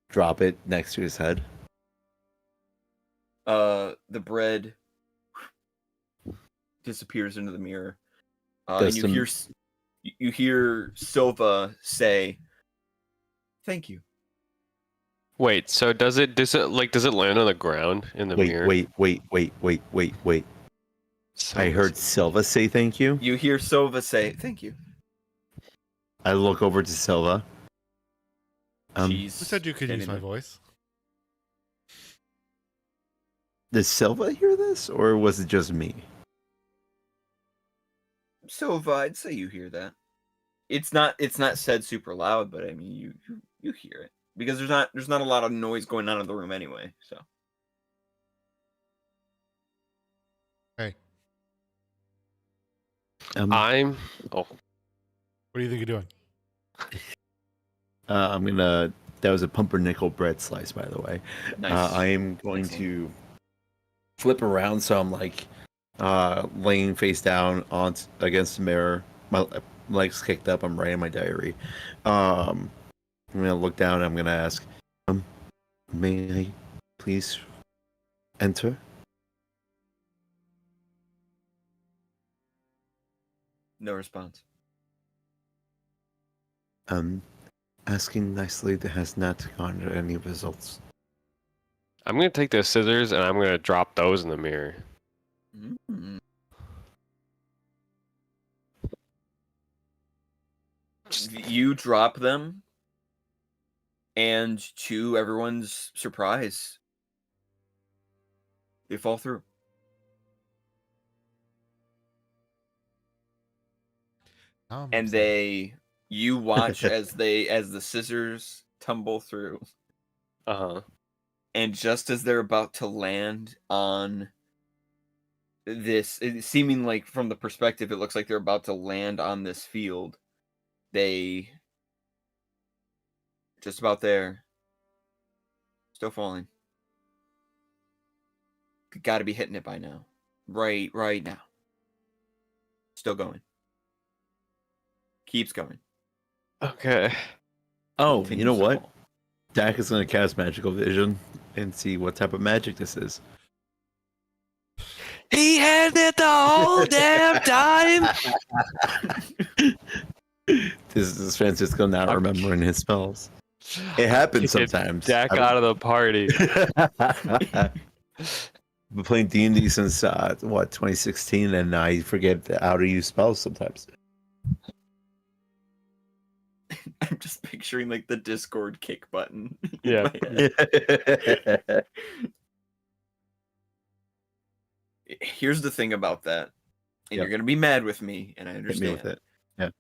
drop it next to his head. The bread disappears into the mirror. And Does you hear Silva say, "Thank you." Wait, so does it land on the ground in the mirror? Wait. I heard Silva say thank you. You hear Silva say, "Thank you." I look over to Silva. Who said you could use my voice? Does Silva hear this, or was it just me? Silva, I'd say you hear that. It's not said super loud, but I mean you hear it because there's not a lot of noise going on in the room anyway. So Hey, Oh, what do you think you're doing? I'm gonna. That was a pumpernickel bread slice, by the way. nice. I am going to flip around, so I'm like laying face down against the mirror. My legs kicked up. I'm writing my diary. I'm gonna look down. I'm gonna ask, may I please enter? No response. Asking nicely that has not garnered any results. I'm gonna take the scissors and I'm gonna drop those in the mirror. Mm. You drop them, and to everyone's surprise, they fall through. And you watch as the scissors tumble through. And just as they're about to land on this, seeming like from the perspective, it looks like they're about to land on this field. They just about there. Still falling. Got to be hitting it by now. Right now. Still going. Keeps going. Okay. Oh, Continues you know to what? fall. Dak is going to cast Magical Vision and see what type of magic this is. He had it the whole damn time. This is Francisco not remembering his spells. It happens sometimes. Dak out of the party. I've been playing D&D since 2016, and I forget how to use spells sometimes. I'm just picturing like the Discord kick button. Yeah. Here's the thing about that, and Yep. you're gonna be mad with me, and I Hit understand. me with it. Yeah.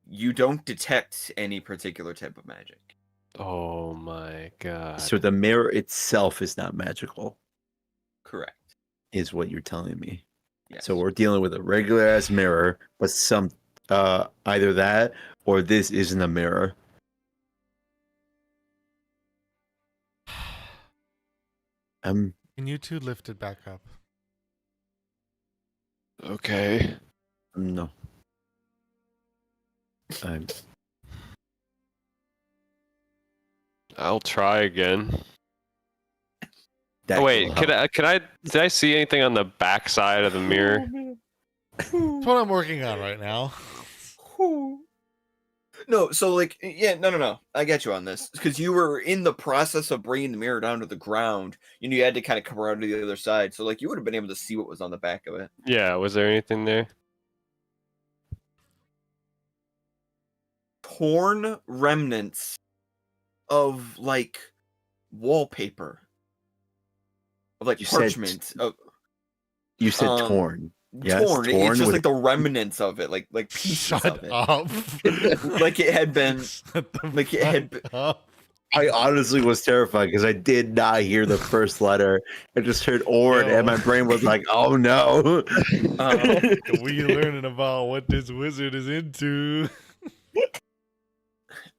You don't detect any particular type of magic. Oh my god. So the mirror itself is not magical, Correct. is what you're telling me. Yes. So we're dealing with a regular ass mirror, but either that or this isn't a mirror. Can you two lift it back up? Okay. No. I'll try again. That Oh, wait, will did help. I see anything on the back side of the mirror? That's what I'm working on right now. No, so like, yeah, no. I get you on this because you were in the process of bringing the mirror down to the ground. You had to kind of come around to the other side, so like you would have been able to see what was on the back of it. Yeah, was there anything there? Torn remnants of like wallpaper, of like You said parchment. You said Um, torn. Yes, torn. torn It's just with- like the remnants of it, like pieces Shut of it. up. Like it had been. Shut the Like it had. fuck up. I honestly was terrified because I did not hear the first letter. I just heard "ord" Yo. and my brain was like, "Oh no!" We learning about what this wizard is into.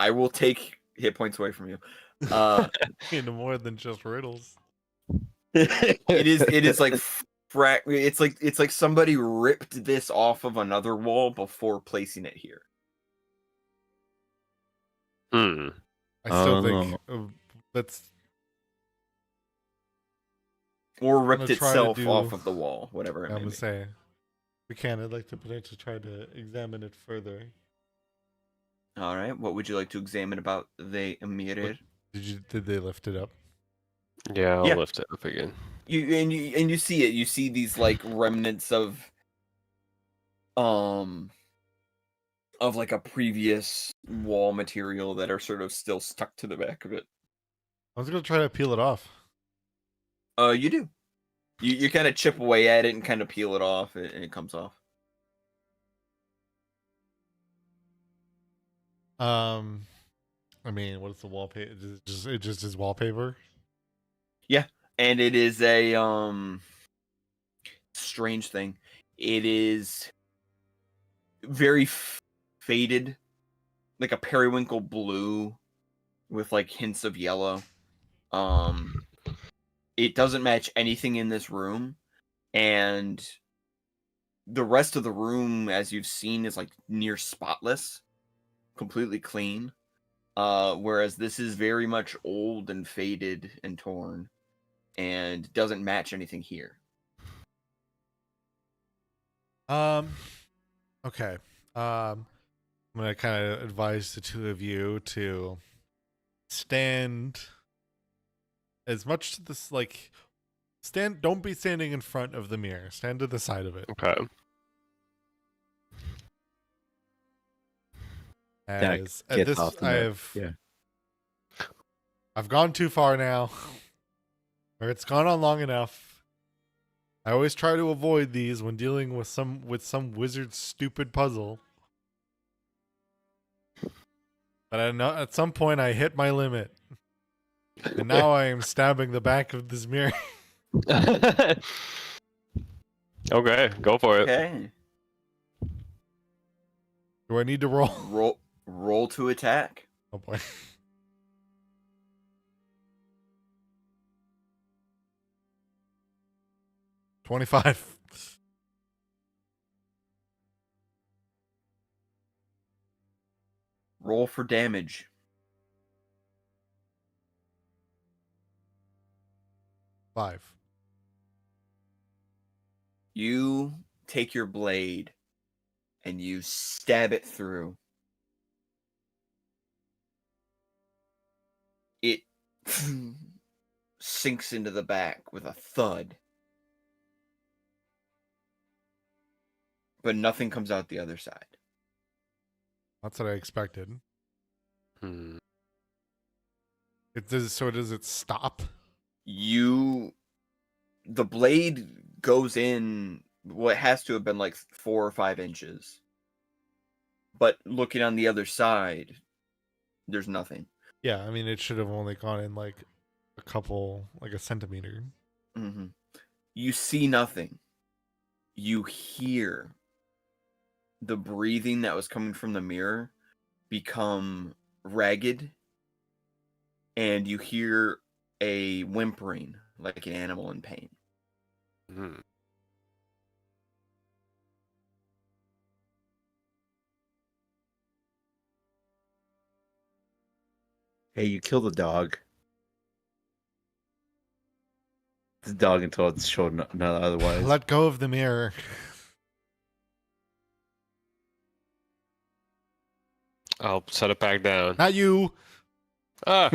I will take hit points away from you. Into more than just riddles. It is like it's like somebody ripped this off of another wall before placing it here. Hmm. I still Oh. think that's Or I'm ripped gonna try to itself do. off of the wall, whatever it I'm may gonna be. say, if we can. I'd like to potentially try to examine it further. All right. What would you like to examine about the mirror? Did they lift it up? Yeah, I'll Yeah. lift it up again. You see it. You see these like remnants um of like a previous wall material that are sort of still stuck to the back of it. I was gonna try to peel it off. You do. You kind of chip away at it and kind of peel it off, and it comes off. I mean, what is the wallpaper? It just is wallpaper. Yeah, and it is a strange thing. It is very faded, like a periwinkle blue with like hints of yellow. It doesn't match anything in this room, and the rest of the room, as you've seen, is like near spotless, completely clean. Whereas this is very much old and faded and torn, and doesn't match anything here. Okay. I'm gonna kind of advise the two of you to stand as much to this like stand. Don't be standing in front of the mirror. Stand to the side of it. Okay. As at Get this, off the mirror. Yeah. I've gone too far now, or it's gone on long enough. I always try to avoid these when dealing with some wizard's stupid puzzle. But I know at some point I hit my limit. And now I am stabbing the back of this mirror. Okay, go for it. Okay, Do I need to roll? roll to attack. Oh boy. $25. Roll for damage. 5. You take your blade and you stab it through. It sinks into the back with a thud. But nothing comes out the other side. That's what I expected. Hmm. Does it stop? The blade goes in what has to have been like 4 or 5 inches. But looking on the other side, there's nothing. Yeah, I mean it should have only gone in like a centimeter. Mm-hmm. You see nothing. You hear the breathing that was coming from the mirror become ragged, and you hear a whimpering like an animal in pain. Hmm. Hey, you kill the dog. The dog until it's shown not otherwise. Let go of the mirror. I'll set it back down. Not you. Ah.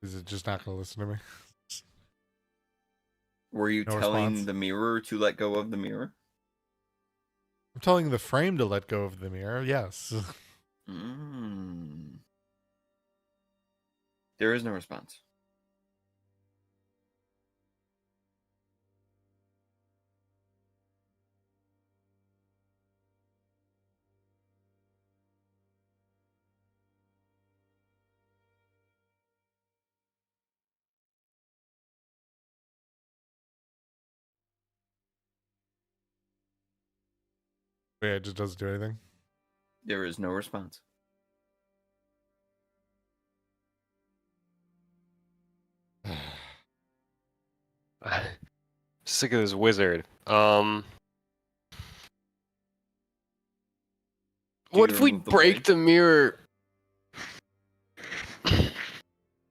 Is it just not gonna listen to me? Were you No telling response. the mirror to let go of the mirror? I'm telling the frame to let go of the mirror. Yes. There is no response. Yeah, it just doesn't do anything. There is no response. Sick of this wizard. What you if we remove the break blade? the mirror?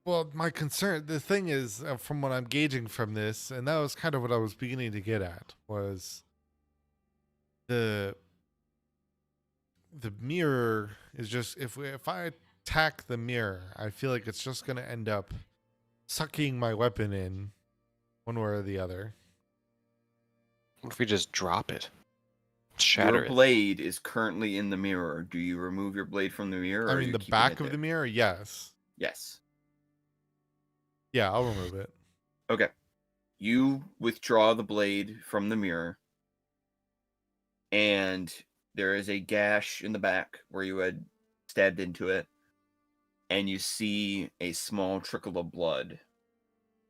Well, my concern, the thing is, from what I'm gauging from this, and that was kind of what I was beginning to get at, was the mirror is just if I attack the mirror, I feel like it's just gonna end up sucking my weapon in, one way or the other. What if we just drop it? Your Shatter it. blade is currently in the mirror. Do you remove your blade from the mirror? Or I are mean, you the keeping back it of the there? mirror, yes. Yes. Yeah, I'll remove it. Okay. You withdraw the blade from the mirror, and there is a gash in the back where you had stabbed into it, and you see a small trickle of blood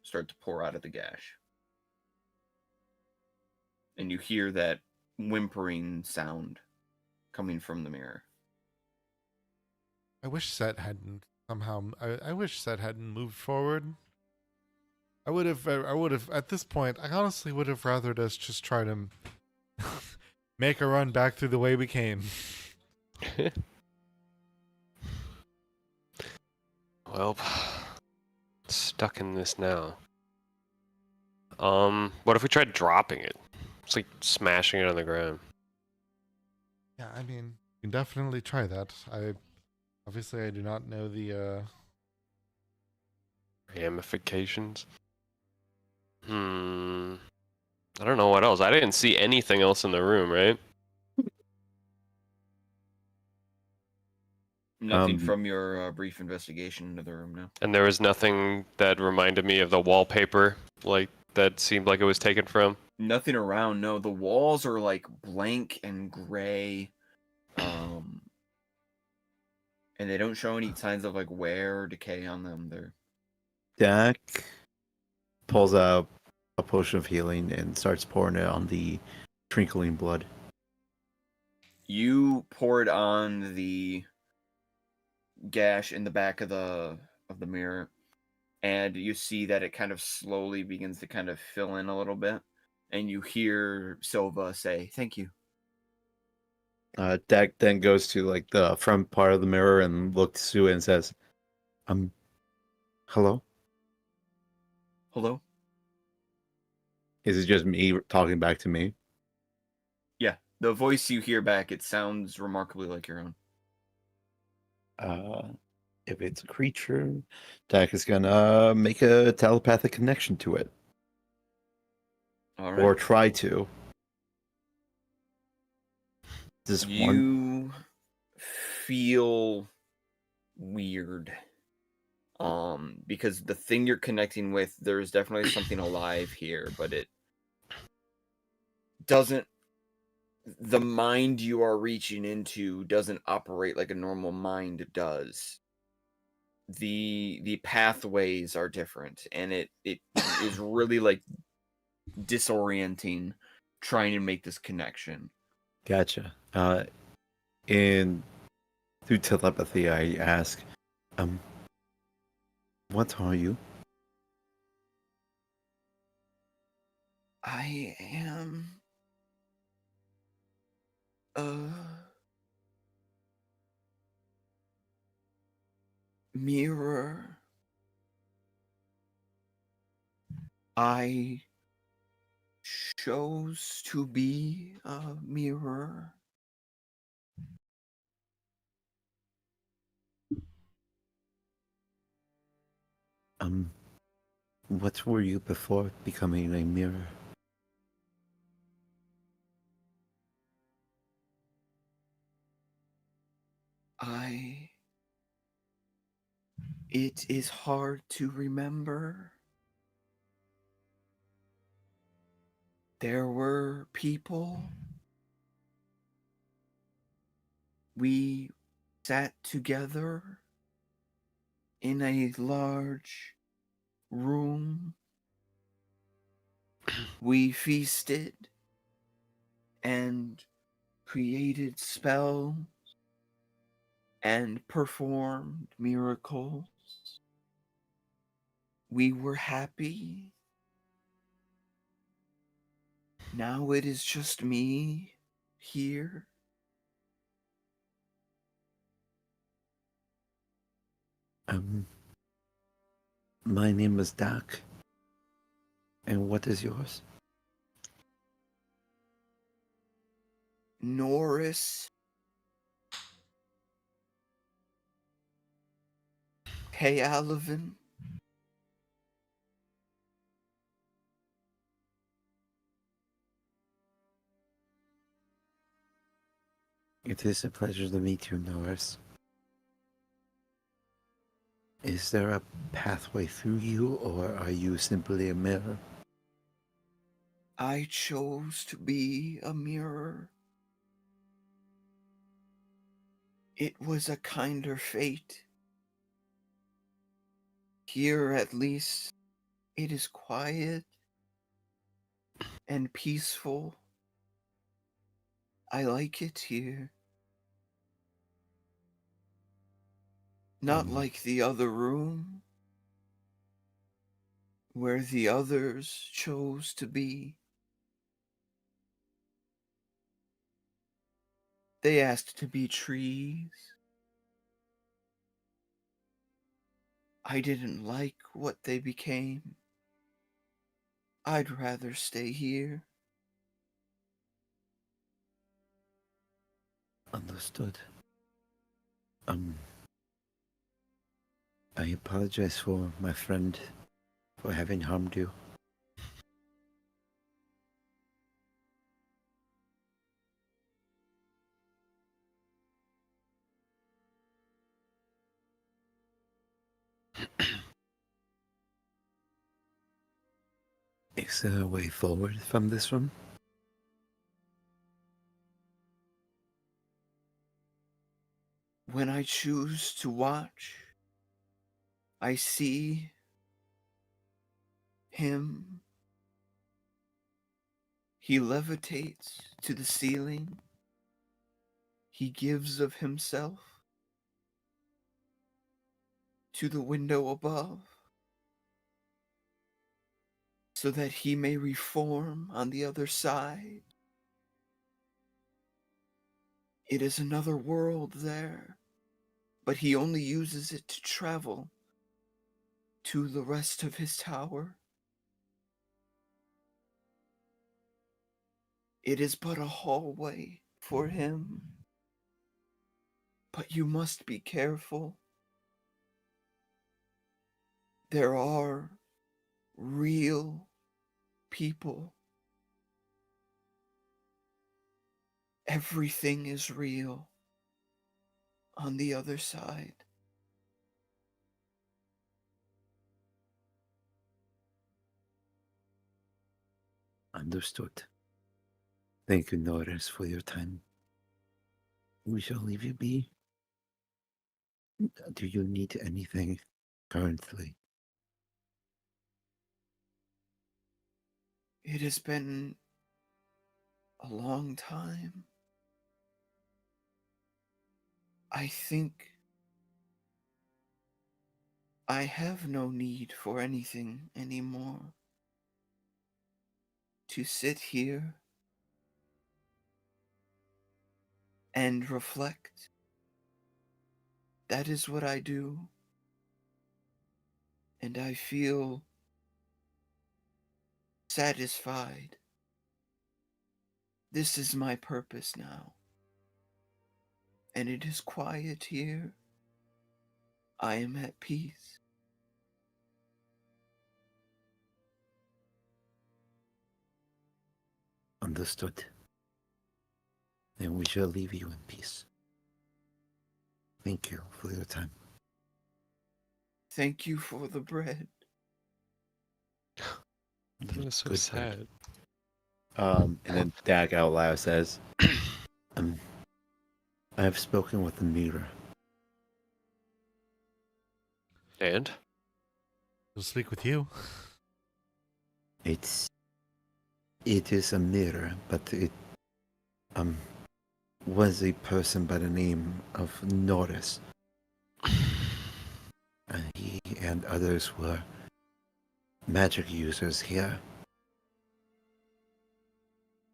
start to pour out of the gash. And you hear that whimpering sound coming from the mirror. I wish Set hadn't somehow. I wish Set hadn't moved forward. I would have. At this point. I honestly would have rathered us just try to make a run back through the way we came. Well, stuck in this now. What if we tried dropping it? It's like smashing it on the ground. Yeah, I mean, you can definitely try that. I do not know the. Ramifications? I don't know what else. I didn't see anything else in the room, right? Nothing from your brief investigation into the room now. And there was nothing that reminded me of the wallpaper, like, that seemed like it was taken from? Nothing around, no. The walls are like blank and gray. And they don't show any signs of like wear or decay on them. They're Dak pulls out a potion of healing and starts pouring it on the trickling blood. You pour it on the gash in the back of the mirror, and you see that it kind of slowly begins to kind of fill in a little bit, and you hear Silva say, "Thank you." Dak then goes to like the front part of the mirror and looks to it and says, hello? Hello? Is it just me talking back to me? Yeah, the voice you hear back, it sounds remarkably like your own. If it's a creature, Dak is gonna make a telepathic connection to it. All right. Or try to. This one. You feel weird. Because the thing you're connecting with, there's definitely something alive here, but it doesn't. The mind you are reaching into doesn't operate like a normal mind does. The pathways are different, and it is really like disorienting trying to make this connection. Gotcha. And through telepathy, I ask, what are you? I am a mirror. I chose to be a mirror. What were you before becoming a mirror? It is hard to remember. There were people. We sat together in a large room. We feasted and created spells and performed miracles. We were happy. Now it is just me here. My name is Doc. And what is yours? Norris. Hey, Alvin. It is a pleasure to meet you, Norris. Is there a pathway through you, or are you simply a mirror? I chose to be a mirror. It was a kinder fate. Here, at least, it is quiet and peaceful. I like it here. Not like the other room, where the others chose to be. They asked to be trees. I didn't like what they became. I'd rather stay here. Understood. I apologize for my friend for having harmed you. Is there a way forward from this room? When I choose to watch, I see him. He levitates to the ceiling. He gives of himself to the window above, so that he may reform on the other side. It is another world there, but he only uses it to travel to the rest of his tower. It is but a hallway for him, but you must be careful. There are real people. Everything is real on the other side. Understood. Thank you, Norris, for your time. We shall leave you be. Do you need anything currently? It has been a long time. I think I have no need for anything anymore. To sit here and reflect. That is what I do. And I feel satisfied. This is my purpose now. And it is quiet here. I am at peace. Understood. Then we shall leave you in peace. Thank you for your time. Thank you for the bread. That is so Good sad. And then Dag out loud says, I have spoken with the mirror. And? He'll speak with you. It is a mirror, but it was a person by the name of Norris. And he and others were magic users here.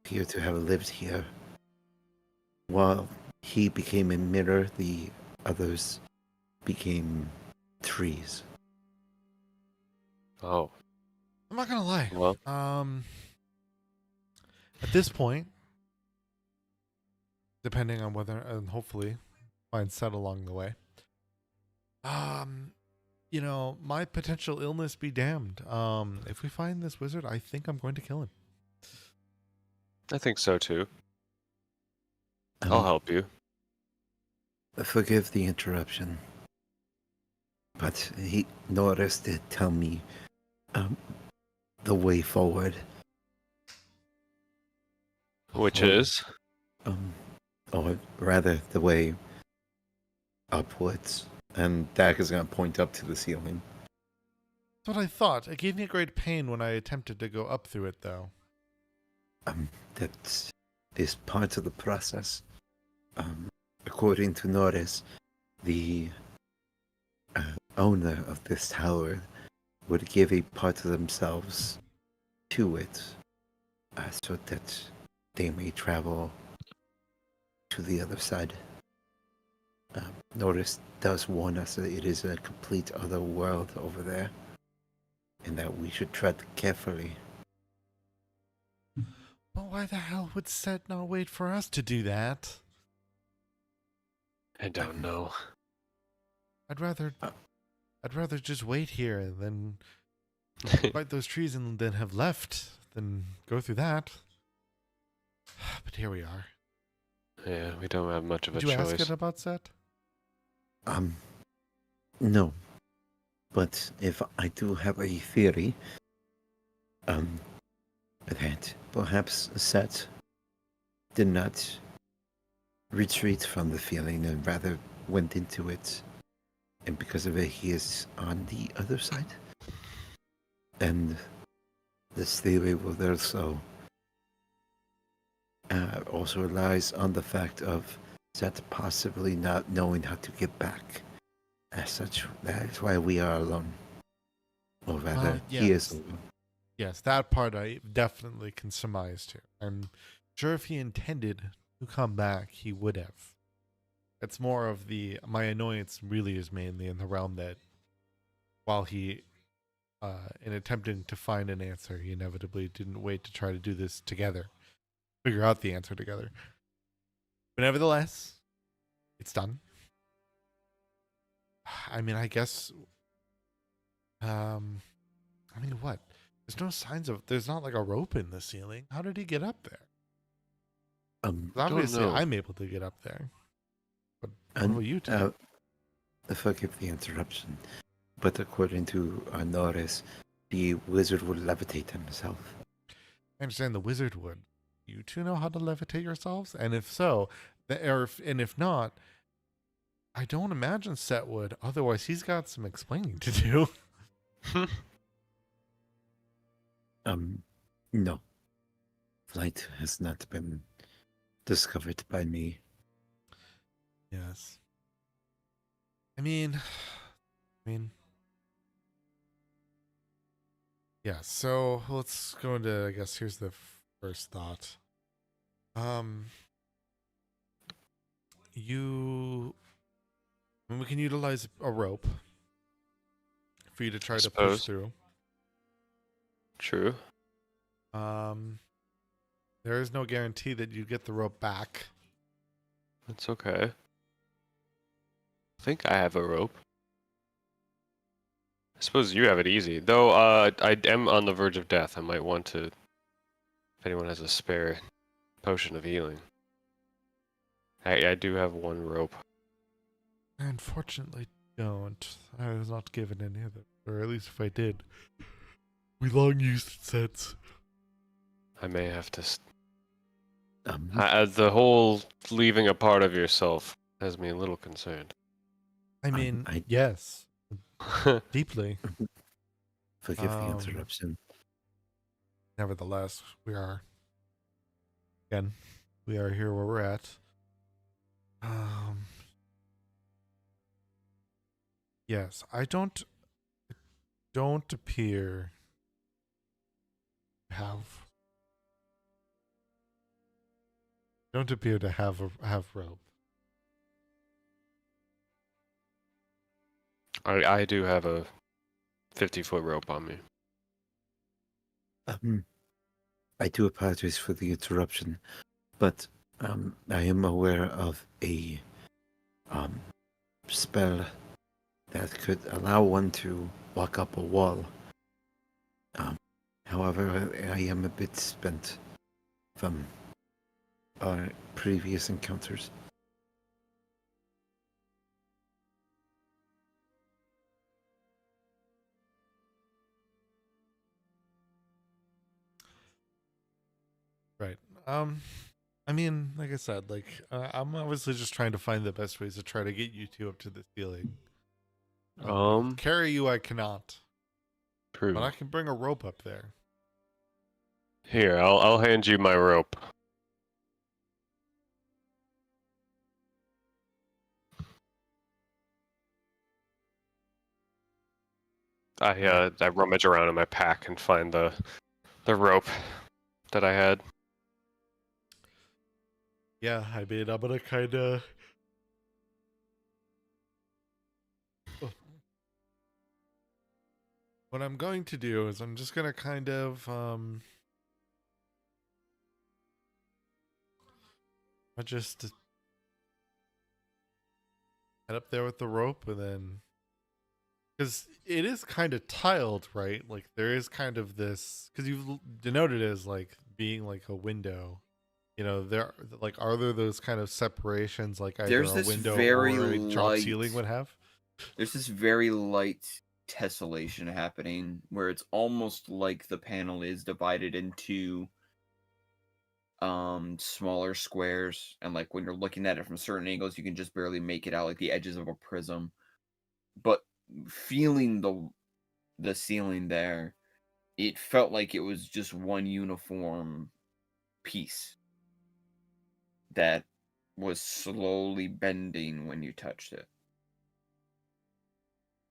appear to have lived here. While he became a mirror, the others became trees. Oh, I'm not gonna lie. well, At this point, depending on whether, and hopefully find Set along the way. My potential illness be damned. If we find this wizard, I think I'm going to kill him. I think so too. I'll help you. Forgive the interruption, but Norris did tell me the way forward. Which is? Or rather, the way upwards. And Dak is going to point up to the ceiling. That's what I thought. It gave me a great pain when I attempted to go up through it, though. That is part of the process. According to Norris, the owner of this tower would give a part of themselves to it, so that they may travel to the other side. Norris does warn us that it is a complete other world over there, and that we should tread carefully. But why the hell would Set not wait for us to do that? I don't know. I'd rather just wait here than fight those trees and then have left than go through that. But here we are. Yeah, we don't have much of a Did you choice. ask it about Set? No. But if I do have a theory, that perhaps Set did not retreat from the feeling and rather went into it, and because of it he is on the other side. And this theory will also relies on the fact of Set possibly not knowing how to get back. As such, that is why we are alone. Or rather, he is alone. Yes, that part I definitely can surmise to. I'm sure if he intended to come back, he would have. It's more of my annoyance really is mainly in the realm that while he, in attempting to find an answer, he inevitably didn't wait to try to do this together, figure out the answer together. But nevertheless, it's done. I mean, I guess, what? There's not like a rope in the ceiling. How did he get up there? Obviously, I'm able to get up there. But what about you two? Forgive the interruption, but according to Norris, the wizard would levitate himself. I understand the wizard would. You two know how to levitate yourselves? And if so, and if not, I don't imagine Set would. Otherwise, he's got some explaining to do. No. Flight has not been discovered by me. Yes. I mean, yeah, so let's go into, I guess, here's the first thought. We can utilize a rope for you to try to push through. True. There is no guarantee that you get the rope back. That's okay. I think I have a rope. I suppose you have it easy. Though I am on the verge of death. I might want to, if anyone has a spare potion of healing. I do have one rope. I unfortunately don't. I was not given any of them. Or at least if I did, we long used sets. I may have to... the whole leaving a part of yourself has me a little concerned. I mean, yes. Deeply. Forgive the interruption. Nevertheless, we are here where we're at. Yes, I don't appear to have Don't appear to have rope. I do have a 50-foot rope on me. I do apologize for the interruption, but I am aware of a spell that could allow one to walk up a wall. However, I am a bit spent from our previous encounters. Right. I mean, like I said, I'm obviously just trying to find the best ways to try to get you two up to the ceiling. Carry you, I cannot, True. but I can bring a rope up there. Here, I'll hand you my rope. I rummage around in my pack and find the rope that I had. Yeah, I mean, I'm gonna kind of. What I'm going to do is I'm just gonna kind of I just head up there with the rope, and then because it is kind of tiled, right? Like there is kind of this because you've denoted it as like being like a window. You know, there like are there those kind of separations like either There's a this window very or a drop light ceiling would have? There's this very light tessellation happening where it's almost like the panel is divided into smaller squares, and like when you're looking at it from certain angles you can just barely make it out like the edges of a prism. But feeling the ceiling there, it felt like it was just one uniform piece that was slowly bending when you touched it.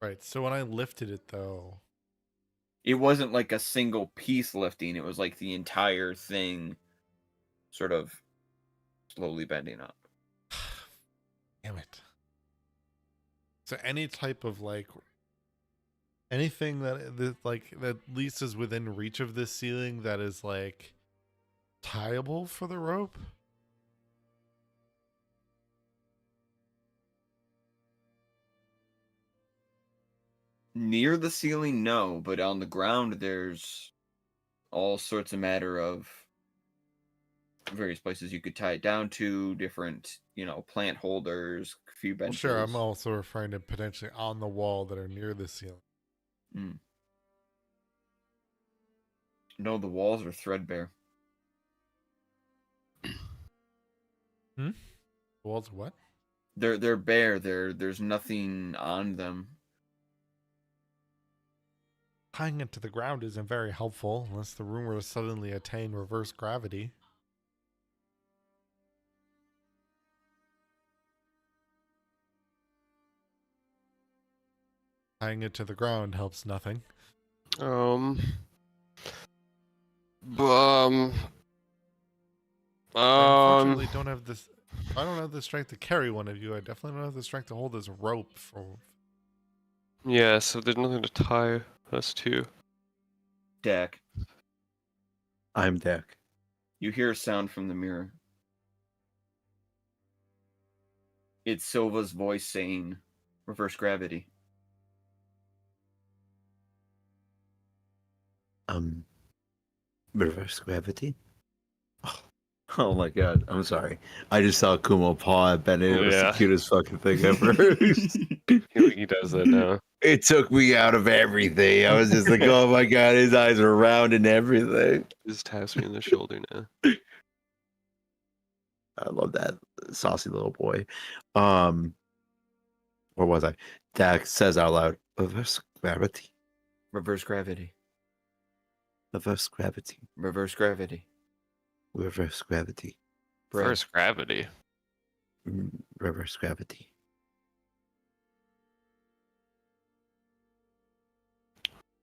Right. So when I lifted it though, It wasn't like a single piece lifting, it was like the entire thing sort of slowly bending up. damn it. So any type of like anything that at least is within reach of this ceiling that is like tieable for the rope? Near the ceiling, no, but on the ground there's all sorts of matter of various places you could tie it down to, different, plant holders, a few Well, benches. sure, I'm also referring to potentially on the wall that are near the ceiling. No, the walls are threadbare. The walls what? They're bare. There's nothing on them. Tying it to the ground isn't very helpful unless the room were to suddenly attain reverse gravity. Tying it to the ground helps nothing. I unfortunately don't have this. I don't have the strength to carry one of you. I definitely don't have the strength to hold this rope for. Yeah, so there's nothing to tie us to. Dak, I'm Dak. you hear a sound from the mirror. It's Silva's voice saying, "Reverse gravity." Reverse gravity? Oh my god, I'm sorry. I just saw Kumo paw at Bennett. It was the cutest fucking thing ever. He does that now. It took me out of everything. I was just like, oh my god, his eyes are round and everything. Just taps me in the shoulder now. I love that saucy little boy. Where was I? Dak says out loud, reverse gravity. Reverse gravity. Reverse gravity. Reverse gravity. Reverse gravity. Reverse gravity. Reverse gravity.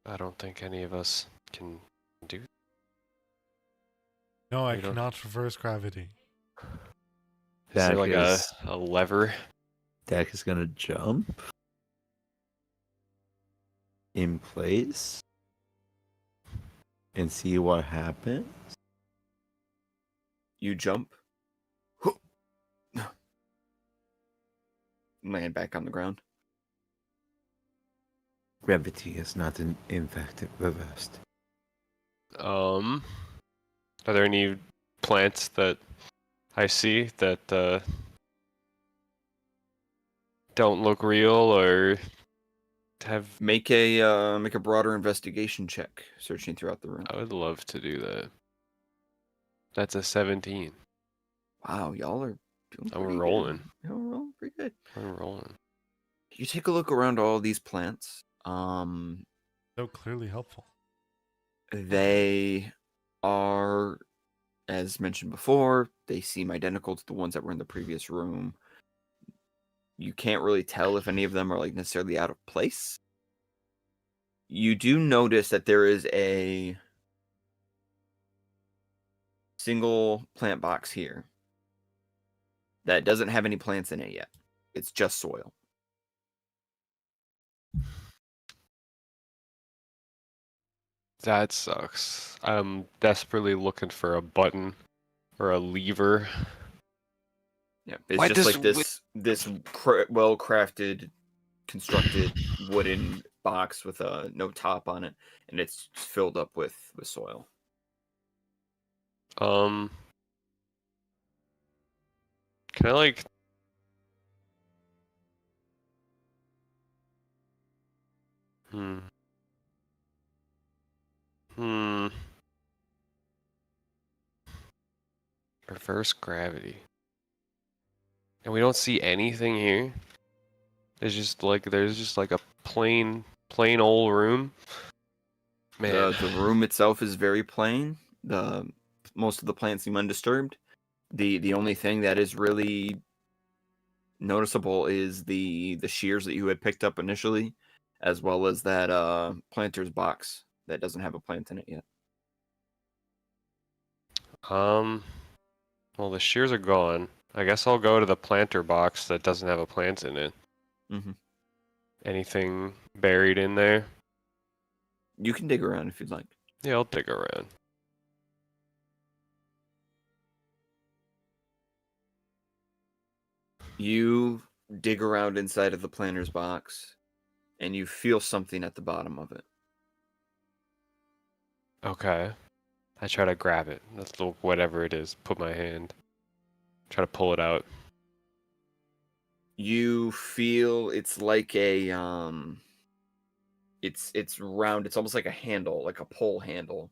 I don't think any of us can do. No, I cannot reverse gravity. Is there Dak like a lever? Dak is gonna jump in place and see what happens. You jump. Land back on the ground. Gravity is not in fact reversed. Are there any plants that I see that don't look real or have? Make a broader investigation check, searching throughout the room. I would love to do that. That's a 17. Wow, y'all are doing I'm pretty rolling. good. Y'all are rolling pretty good. I'm rolling. You take a look around all these plants. So clearly helpful. They are, as mentioned before, they seem identical to the ones that were in the previous room. You can't really tell if any of them are like necessarily out of place. You do notice that there is a single plant box here that doesn't have any plants in it yet. It's just soil. That sucks. I'm desperately looking for a button or a lever. Yeah, it's Why just does like this well-crafted, constructed wooden box with no top on it, and it's filled up with soil. Can I like? Hmm. Reverse gravity. And we don't see anything here. There's just like a plain old room. Man. The room itself is very plain. Most of the plants seem undisturbed. The only thing that is really noticeable is the shears that you had picked up initially, as well as that planter's box that doesn't have a plant in it yet. Well, the shears are gone. I guess I'll go to the planter box that doesn't have a plant in it. Mm-hmm. Anything buried in there? You can dig around if you'd like. Yeah, I'll dig around. You dig around inside of the planter's box, and you feel something at the bottom of it. Okay. I try to grab it. That's little whatever it is. Put my hand. Try to pull it out. You feel it's like a it's round. It's almost like a handle, like a pole handle,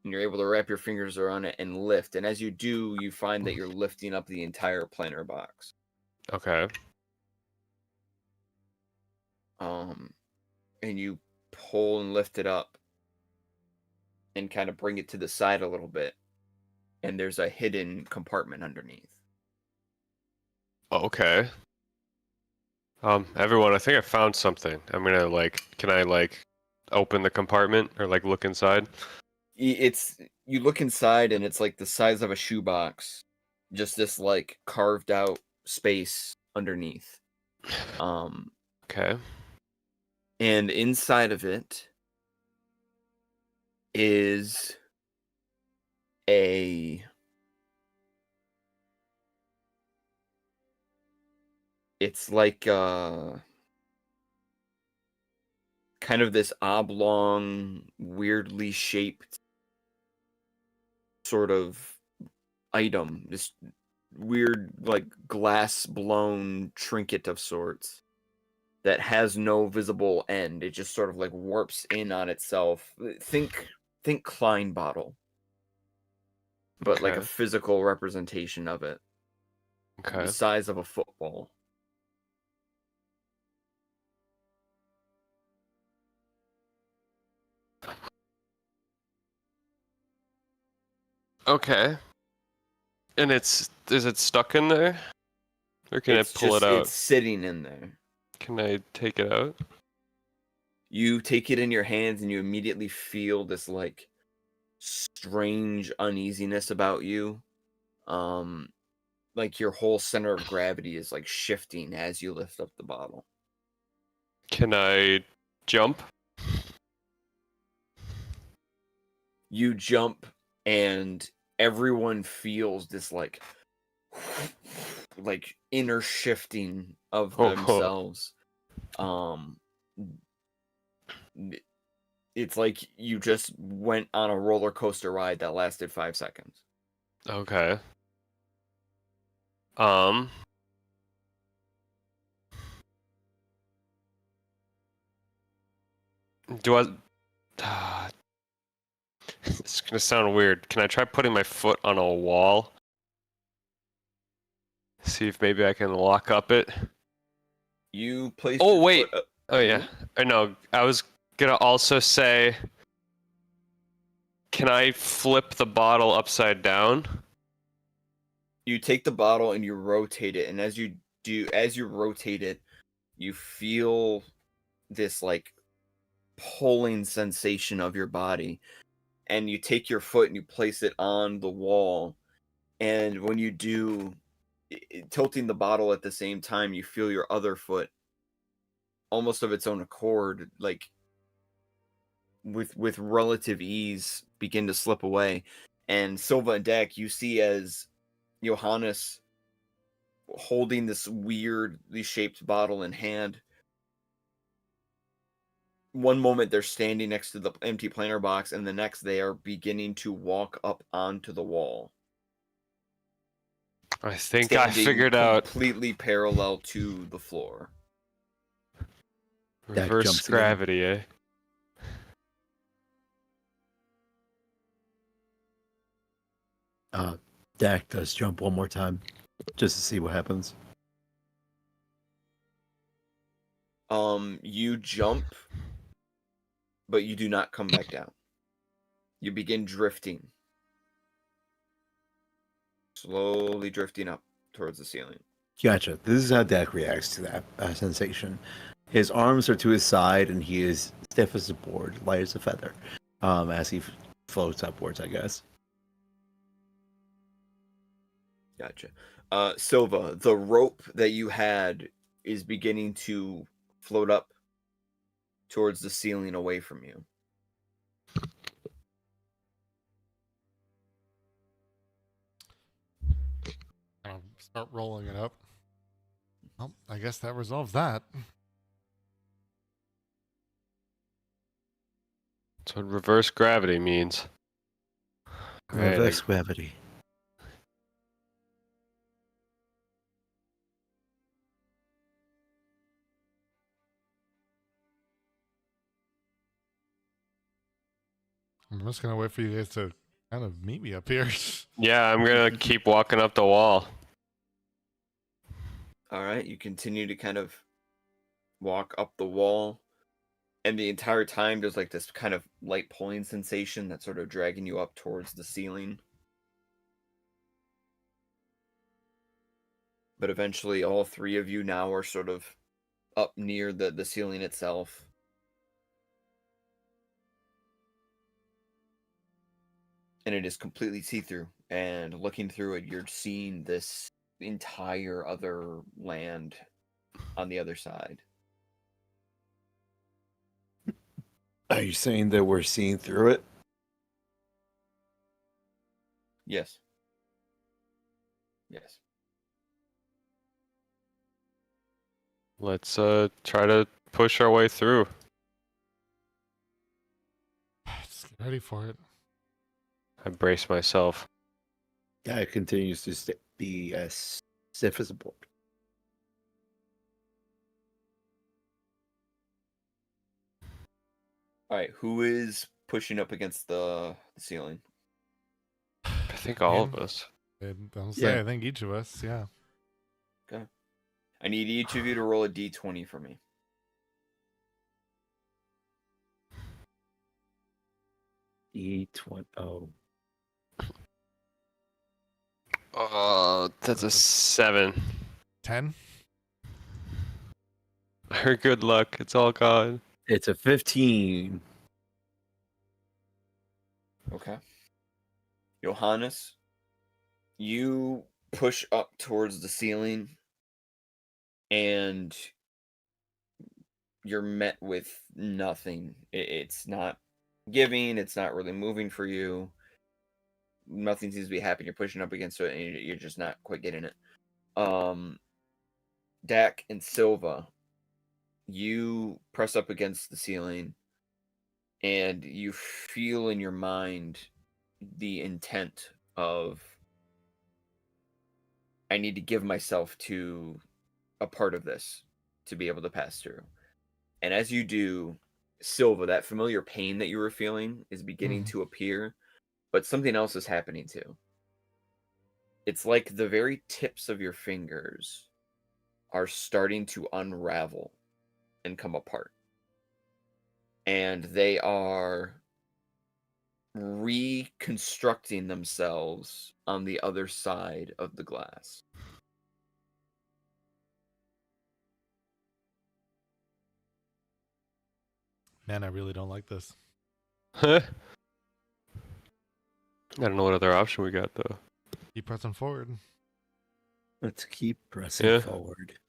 and you're able to wrap your fingers around it and lift. And as you do, you find that you're lifting up the entire planter box. Okay. And you pull and lift it up, and kind of bring it to the side a little bit, and there's a hidden compartment underneath. Okay. Everyone, I think I found something. I'm gonna can I open the compartment or look inside? You look inside, and it's like the size of a shoebox, just this like carved out space underneath. Okay. And inside of it is it's like kind of this oblong, weirdly shaped sort of item, this weird like glass blown trinket of sorts that has no visible end. It just sort of like warps in on itself. Think Klein bottle, but like a Okay. physical representation of it, Okay. the size of a football. Okay. And is it stuck in there? Or can I pull it out? It's sitting in there. Can I take it out? You take it in your hands, and you immediately feel this like strange uneasiness about you. like your whole center of gravity is like shifting as you lift up the bottle. Can I jump? You jump and everyone feels this like inner shifting of Oh. themselves. It's like you just went on a roller coaster ride that lasted 5 seconds. Okay. Do I? It's gonna sound weird. Can I try putting my foot on a wall? See if maybe I can lock up it. You place. Oh your wait. foot up. Oh yeah. Or no, I was gonna also say, can I flip the bottle upside down? You take the bottle and you rotate it, and as you rotate it, you feel this like pulling sensation of your body, and you take your foot and you place it on the wall, and when you do, tilting the bottle at the same time, you feel your other foot almost of its own accord, like with relative ease, begin to slip away. And Silva and Dak, you see as Johannes, holding this weirdly shaped bottle in hand, one moment they're standing next to the empty planter box, and the next they are beginning to walk up onto the wall. I think I Standing figured out completely parallel to the floor. Dak reverse jumps again. gravity, eh? Dak does jump one more time, just to see what happens. You jump, but you do not come back down. You begin drifting. Slowly drifting up towards the ceiling. Gotcha. This is how Dak reacts to that sensation. His arms are to his side, and he is stiff as a board, light as a feather, as he floats upwards, I guess. Gotcha. Silva, the rope that you had is beginning to float up towards the ceiling away from you. I'll start rolling it up. Well, I guess that resolves that. That's what reverse gravity means. Reverse gravity. I'm just gonna wait for you guys to kind of meet me up here. Yeah, I'm gonna keep walking up the wall. All right, you continue to kind of walk up the wall, and the entire time there's like this kind of light pulling sensation that's sort of dragging you up towards the ceiling. But eventually all three of you now are sort of up near the ceiling itself. And it is completely see-through. And looking through it, you're seeing this entire other land on the other side. Are you saying that we're seeing through it? Yes. Yes. Let's try to push our way through. Just get ready for it. I brace myself. Yeah, it continues to be as stiff as a board. All right, who is pushing up against the ceiling? I think all of us. I'll say, Yeah. I think each of us, yeah. Okay. I need each of you to roll a d20 for me. E20. Oh. That's a 7. 10? Good luck. It's all gone. It's a 15. Okay. Johannes, you push up towards the ceiling, and you're met with nothing. It's not giving, it's not really moving for you. Nothing seems to be happening. You're pushing up against it, and you're just not quite getting it. Dak and Silva, you press up against the ceiling, and you feel in your mind the intent of, I need to give myself to a part of this to be able to pass through. And as you do, Silva, that familiar pain that you were feeling is beginning to appear, but something else is happening too. It's like the very tips of your fingers are starting to unravel and come apart. And they are reconstructing themselves on the other side of the glass. Man, I really don't like this. I don't know what other option we got though. Keep pressing forward. Let's keep pressing Yeah. forward.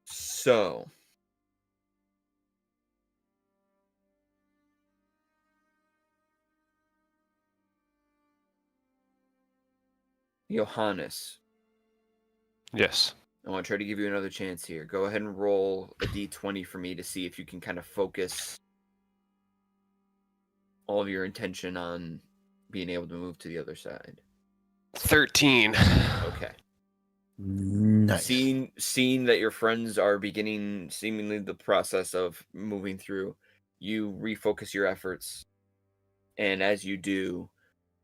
So Johannes, Yes. I want to try to give you another chance here. Go ahead and roll a d20 for me to see if you can kind of focus all of your intention on being able to move to the other side. 13. Okay. Nice. Seeing that your friends are beginning seemingly the process of moving through, you refocus your efforts, and as you do,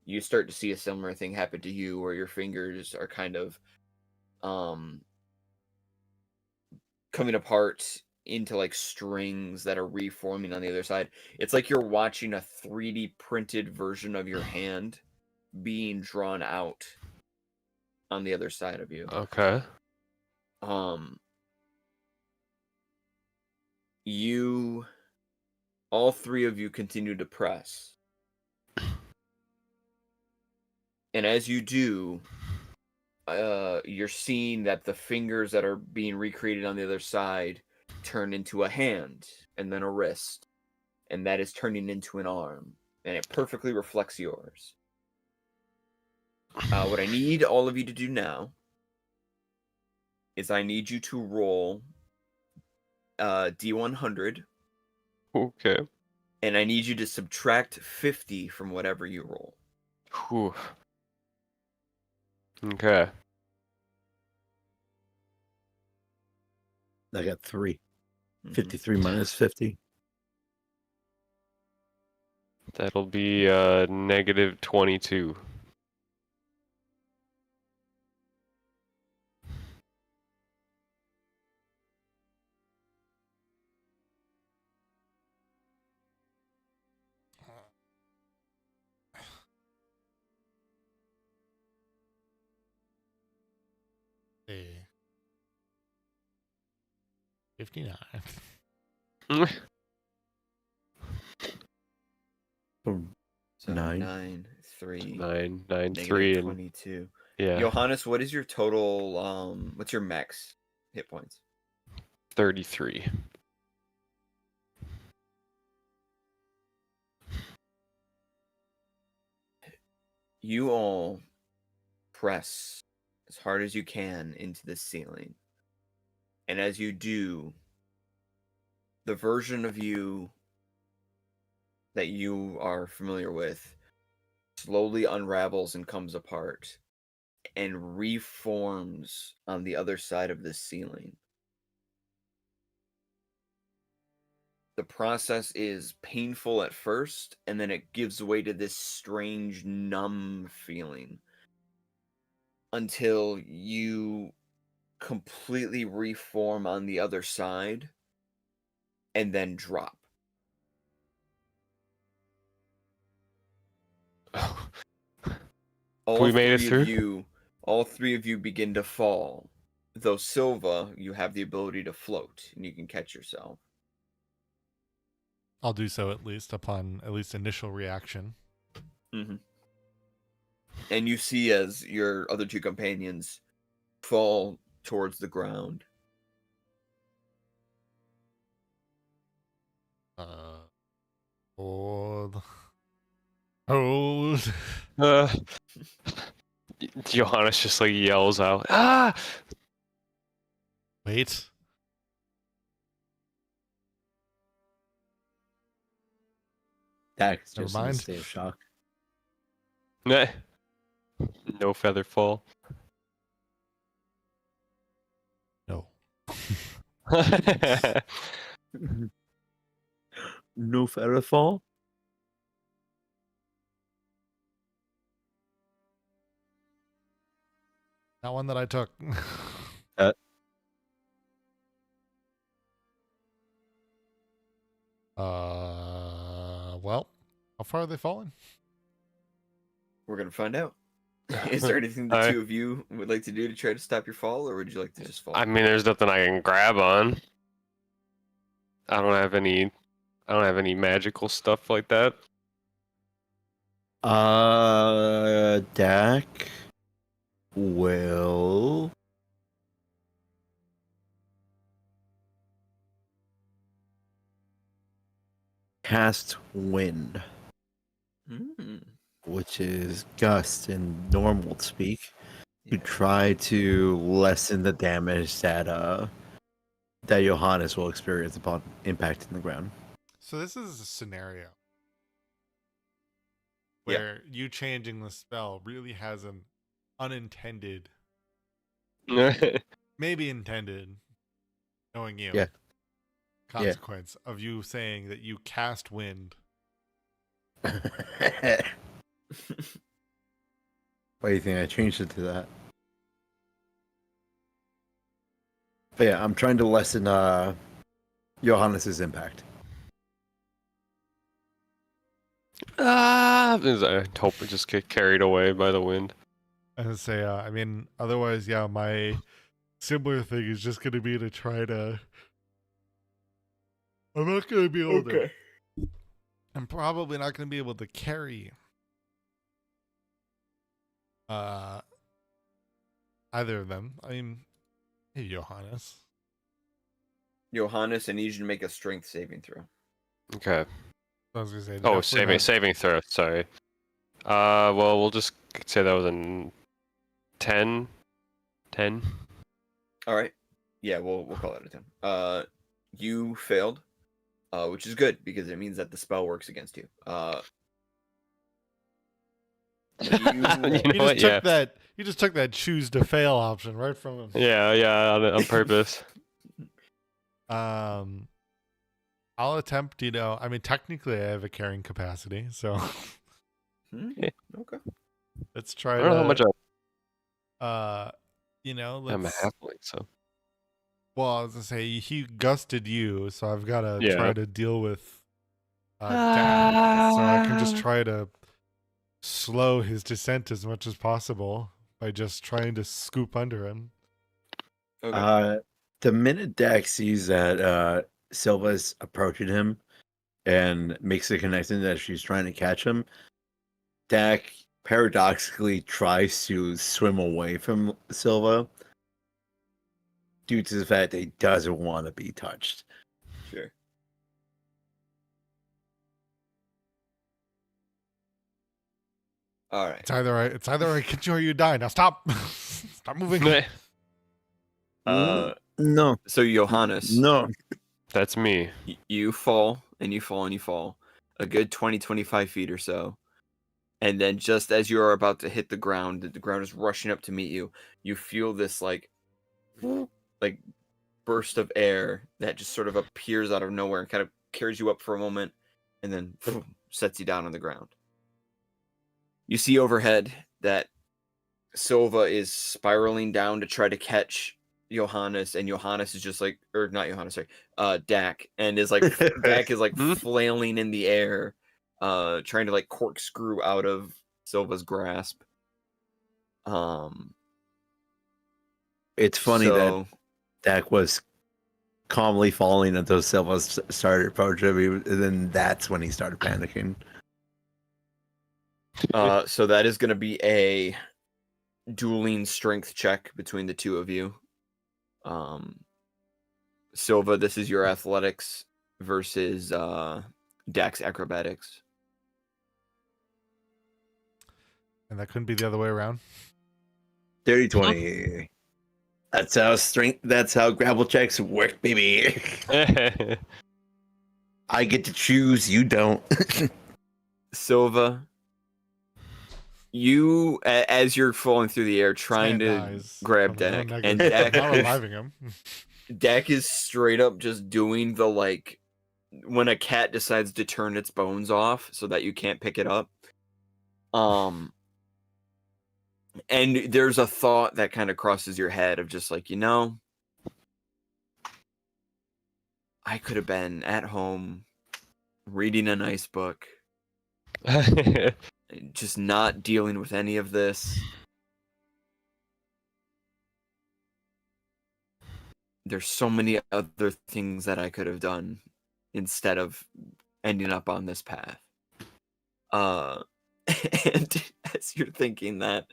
you start to see a similar thing happen to you, where your fingers are kind of coming apart into like strings that are reforming on the other side. It's like you're watching a 3D printed version of your hand being drawn out on the other side of you. Okay. You, all three of you, continue to press, and as you do, you're seeing that the fingers that are being recreated on the other side turn into a hand, and then a wrist, and that is turning into an arm, and it perfectly reflects yours. What I need all of you to do now is I need you to roll D100, Okay. and I need you to subtract 50 from whatever you roll. Whew. Okay. I got 3. Mhm. 53 minus 50. That'll be negative 22. Hey. 59. Boom. So 9. 9, 3, 9, negative 3, and 22. yeah, Johannes, what is your total, what's your max hit points? 33. You all press as hard as you can into the ceiling. And as you do, the version of you that you are familiar with slowly unravels and comes apart and reforms on the other side of the ceiling. The process is painful at first, and then it gives way to this strange, numb feeling until you completely reform on the other side and then drop. We made it through? All three of you begin to fall. Though Silva, you have the ability to float and you can catch yourself. I'll do so at least upon at least initial reaction. Mm-hmm. And you see as your other two companions fall towards the ground. Hold. Johannes just like yells out, "Ah!" Wait. Dak's Never just in a mind. state of shock. Nah. No feather fall. No. No feather fall? Not one that I took. Well, how far are they falling? We're gonna find out. Is there anything the Alright. two of you would like to do to try to stop your fall, or would you like to just fall? I mean, there's nothing I can grab on. I don't have any magical stuff like that. Dak will cast wind, Mm. which is gust in normal speak, to try to lessen the damage that that Johannes will experience upon impacting the ground. So this is a scenario Yeah. where you changing the spell really has an unintended, maybe intended, knowing you, Yeah. consequence of you saying that you cast wind. Why do you think I changed it to that? But yeah, I'm trying to lessen Johannes's impact. I hope it just get carried away by the wind. And say, I mean, otherwise, yeah, my similar thing is just going to be to try to. I'm not going to be able to. I'm probably not going to be able to carry either of them. I mean, hey, Johannes. Johannes, I need you to make a strength saving throw. Okay. I was going to say. Oh, definitely saving throw. Sorry. Well, we'll just say that was a 10. 10. All right. Yeah, we'll call that a 10. You failed, which is good because it means that the spell works against you. You know just what? took Yeah. that. You just took that choose to fail option right from him. Yeah, on purpose. I'll attempt. I mean, technically, I have a carrying capacity, so Okay. let's try. I don't know how much I'm a let's. halfling, so. Well, I was gonna say he gusted you, so I've got to Yeah. try to deal with Dak, so I can just try to slow his descent as much as possible by just trying to scoop under him. Okay. The minute Dak sees that Silva's approaching him and makes the connection that she's trying to catch him, Dak paradoxically tries to swim away from Silva due to the fact that he doesn't want to be touched. Sure. All right. It's either I catch you or you die. Now stop. Stop moving. No. So Johannes, No. That's me. You fall and you fall and you fall a good 20-25 feet or so. And then just as you are about to hit the ground is rushing up to meet you. You feel this like burst of air that just sort of appears out of nowhere and kind of carries you up for a moment and then sets you down on the ground. You see overhead that Silva is spiraling down to try to catch Johannes, and Johannes is just like, or not Johannes, sorry, Dak, and is like, Dak is like flailing in the air, trying to like corkscrew out of Silva's grasp. It's funny that Dak was calmly falling until Silva started approaching him, and then that's when he started panicking. So that is going to be a dueling strength check between the two of you. Silva, this is your athletics versus Dak's acrobatics. And that couldn't be the other way around. 30-20. That's how that's how grapple checks work, baby. I get to choose, you don't. Silva, you, as you're falling through the air trying to grab Dak, and Dak, not reviving him. Dak is straight up just doing the, like, when a cat decides to turn its bones off so that you can't pick it up. And there's a thought that kind of crosses your head of just like, I could have been at home reading a nice book, just not dealing with any of this. There's so many other things that I could have done instead of ending up on this path. And as you're thinking that,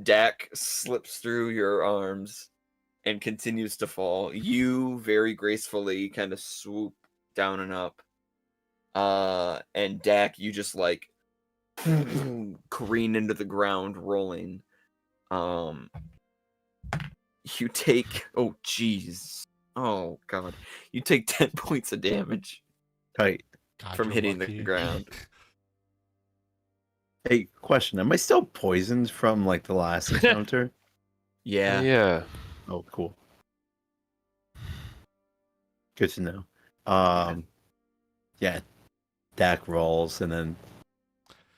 Dak slips through your arms and continues to fall. You very gracefully kind of swoop down and up. And Dak, you just like careen into the ground, rolling. You take, oh jeez, oh god, you take 10 points of damage Tight. from hitting the ground. Hey, question. Am I still poisoned from like the last encounter? Yeah. Yeah. Oh, cool. Good to know. Yeah. Dak rolls and then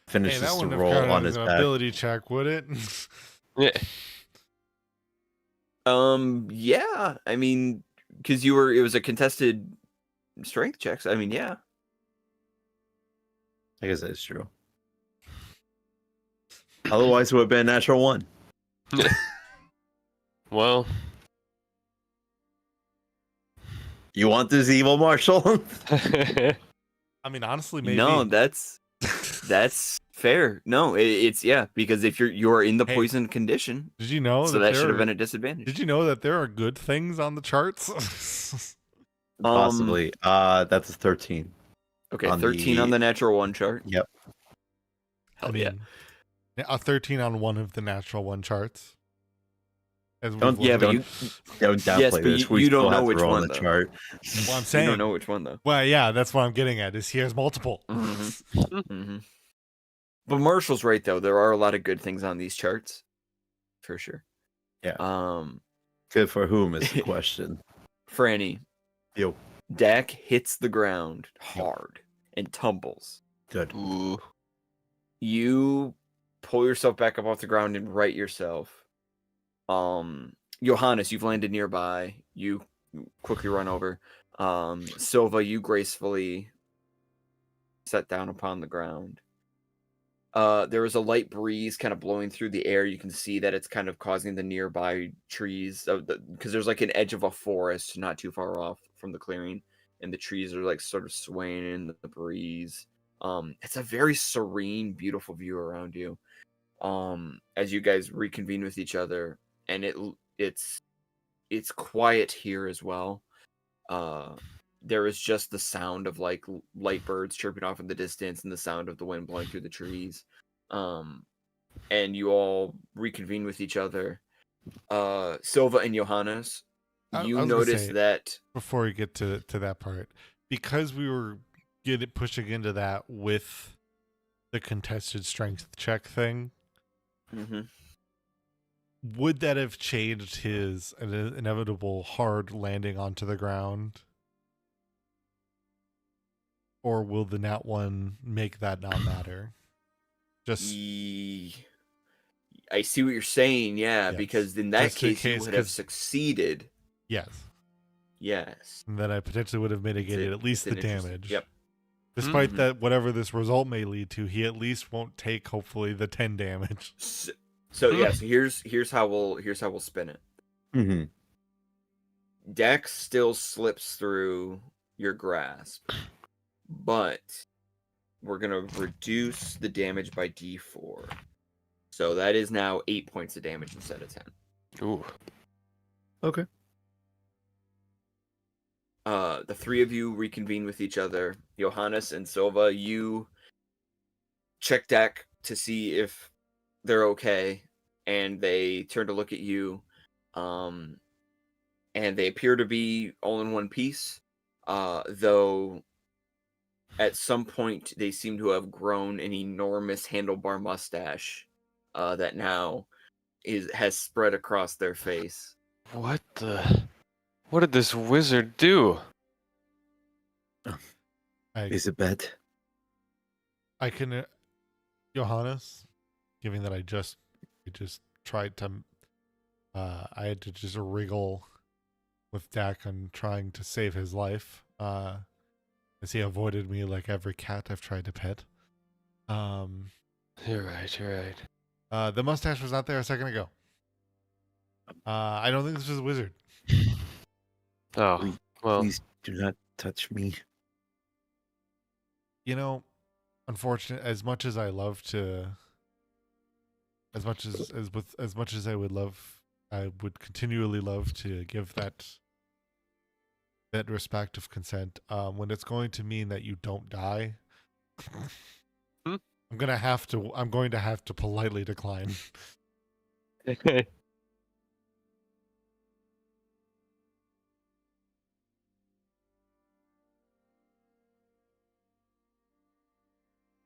finishes that the wouldn't have roll counted on as his an back. ability check, would it? Yeah. Yeah. I mean, because it was a contested strength checks. I mean, yeah. I guess that's true. Otherwise, it would have been a natural 1. Well, You want this evil, Marshall? I mean, honestly, maybe. No, that's fair. No, it's yeah, because if you're in the poison condition, Did you know so that should have been a disadvantage. Did you know that there are good things on the charts? Possibly. That's a 13. Okay, on 13 on the natural 1 chart. Yep. Hell yeah. A 13 on one of the natural 1 charts. Don't but downplay yes, but this. you don't still know have to which roll one, on the though. chart. Well, I'm saying. You don't know which one though. Well, yeah, that's what I'm getting at. Is he has multiple. Mm-hmm. But Marshall's right though. There are a lot of good things on these charts, for sure. Yeah. Good for whom is the question. Franny. Yo. Dak hits the ground hard and tumbles. Good. ooh. You pull yourself back up off the ground and right yourself. Johannes, you've landed nearby. You quickly run over. Silva, you gracefully set down upon the ground. There is a light breeze kind of blowing through the air. You can see that it's kind of causing the nearby trees, because there's like an edge of a forest not too far off from the clearing, and the trees are like sort of swaying in the breeze. It's a very serene, beautiful view around you. As you guys reconvene with each other, and it's quiet here as well. There is just the sound of like light birds chirping off in the distance and the sound of the wind blowing through the trees. And you all reconvene with each other. Silva and Johannes, you notice that before we get to that part, because we were pushing into that with the contested strength check thing. Mm-hmm. Would that have changed his inevitable hard landing onto the ground? Or will the nat 1 make that not matter? Just I see what you're saying, yeah, Yes. because in that Just in case you case, would have 'cause- succeeded. yes. Yes. And then I potentially would have mitigated at least the damage. Yep. Despite Mhm. that, whatever this result may lead to, he at least won't take hopefully the 10 damage. So yeah, so here's how we'll spin it. Mm-hmm. Dex still slips through your grasp, but we're gonna reduce the damage by D4. So that is now 8 points of damage instead of 10. Ooh. Okay. The three of you reconvene with each other. Johannes and Silva, you check deck to see if they're okay, and they turn to look at you, and they appear to be all in one piece, though at some point they seem to have grown an enormous handlebar mustache that now has spread across their face. What did this wizard do? Is it bad? I can, Johannes, given that I just tried to, I had to just wriggle with Dak on trying to save his life, as he avoided me like every cat I've tried to pet. You're right. The mustache was not there a second ago. I don't think this was a wizard. Oh, well. Please do not touch me. You know, unfortunate as much as I love to, as much as I would continually love to give that respect of consent. When it's going to mean that you don't die, Hmm? I'm going to have to politely decline.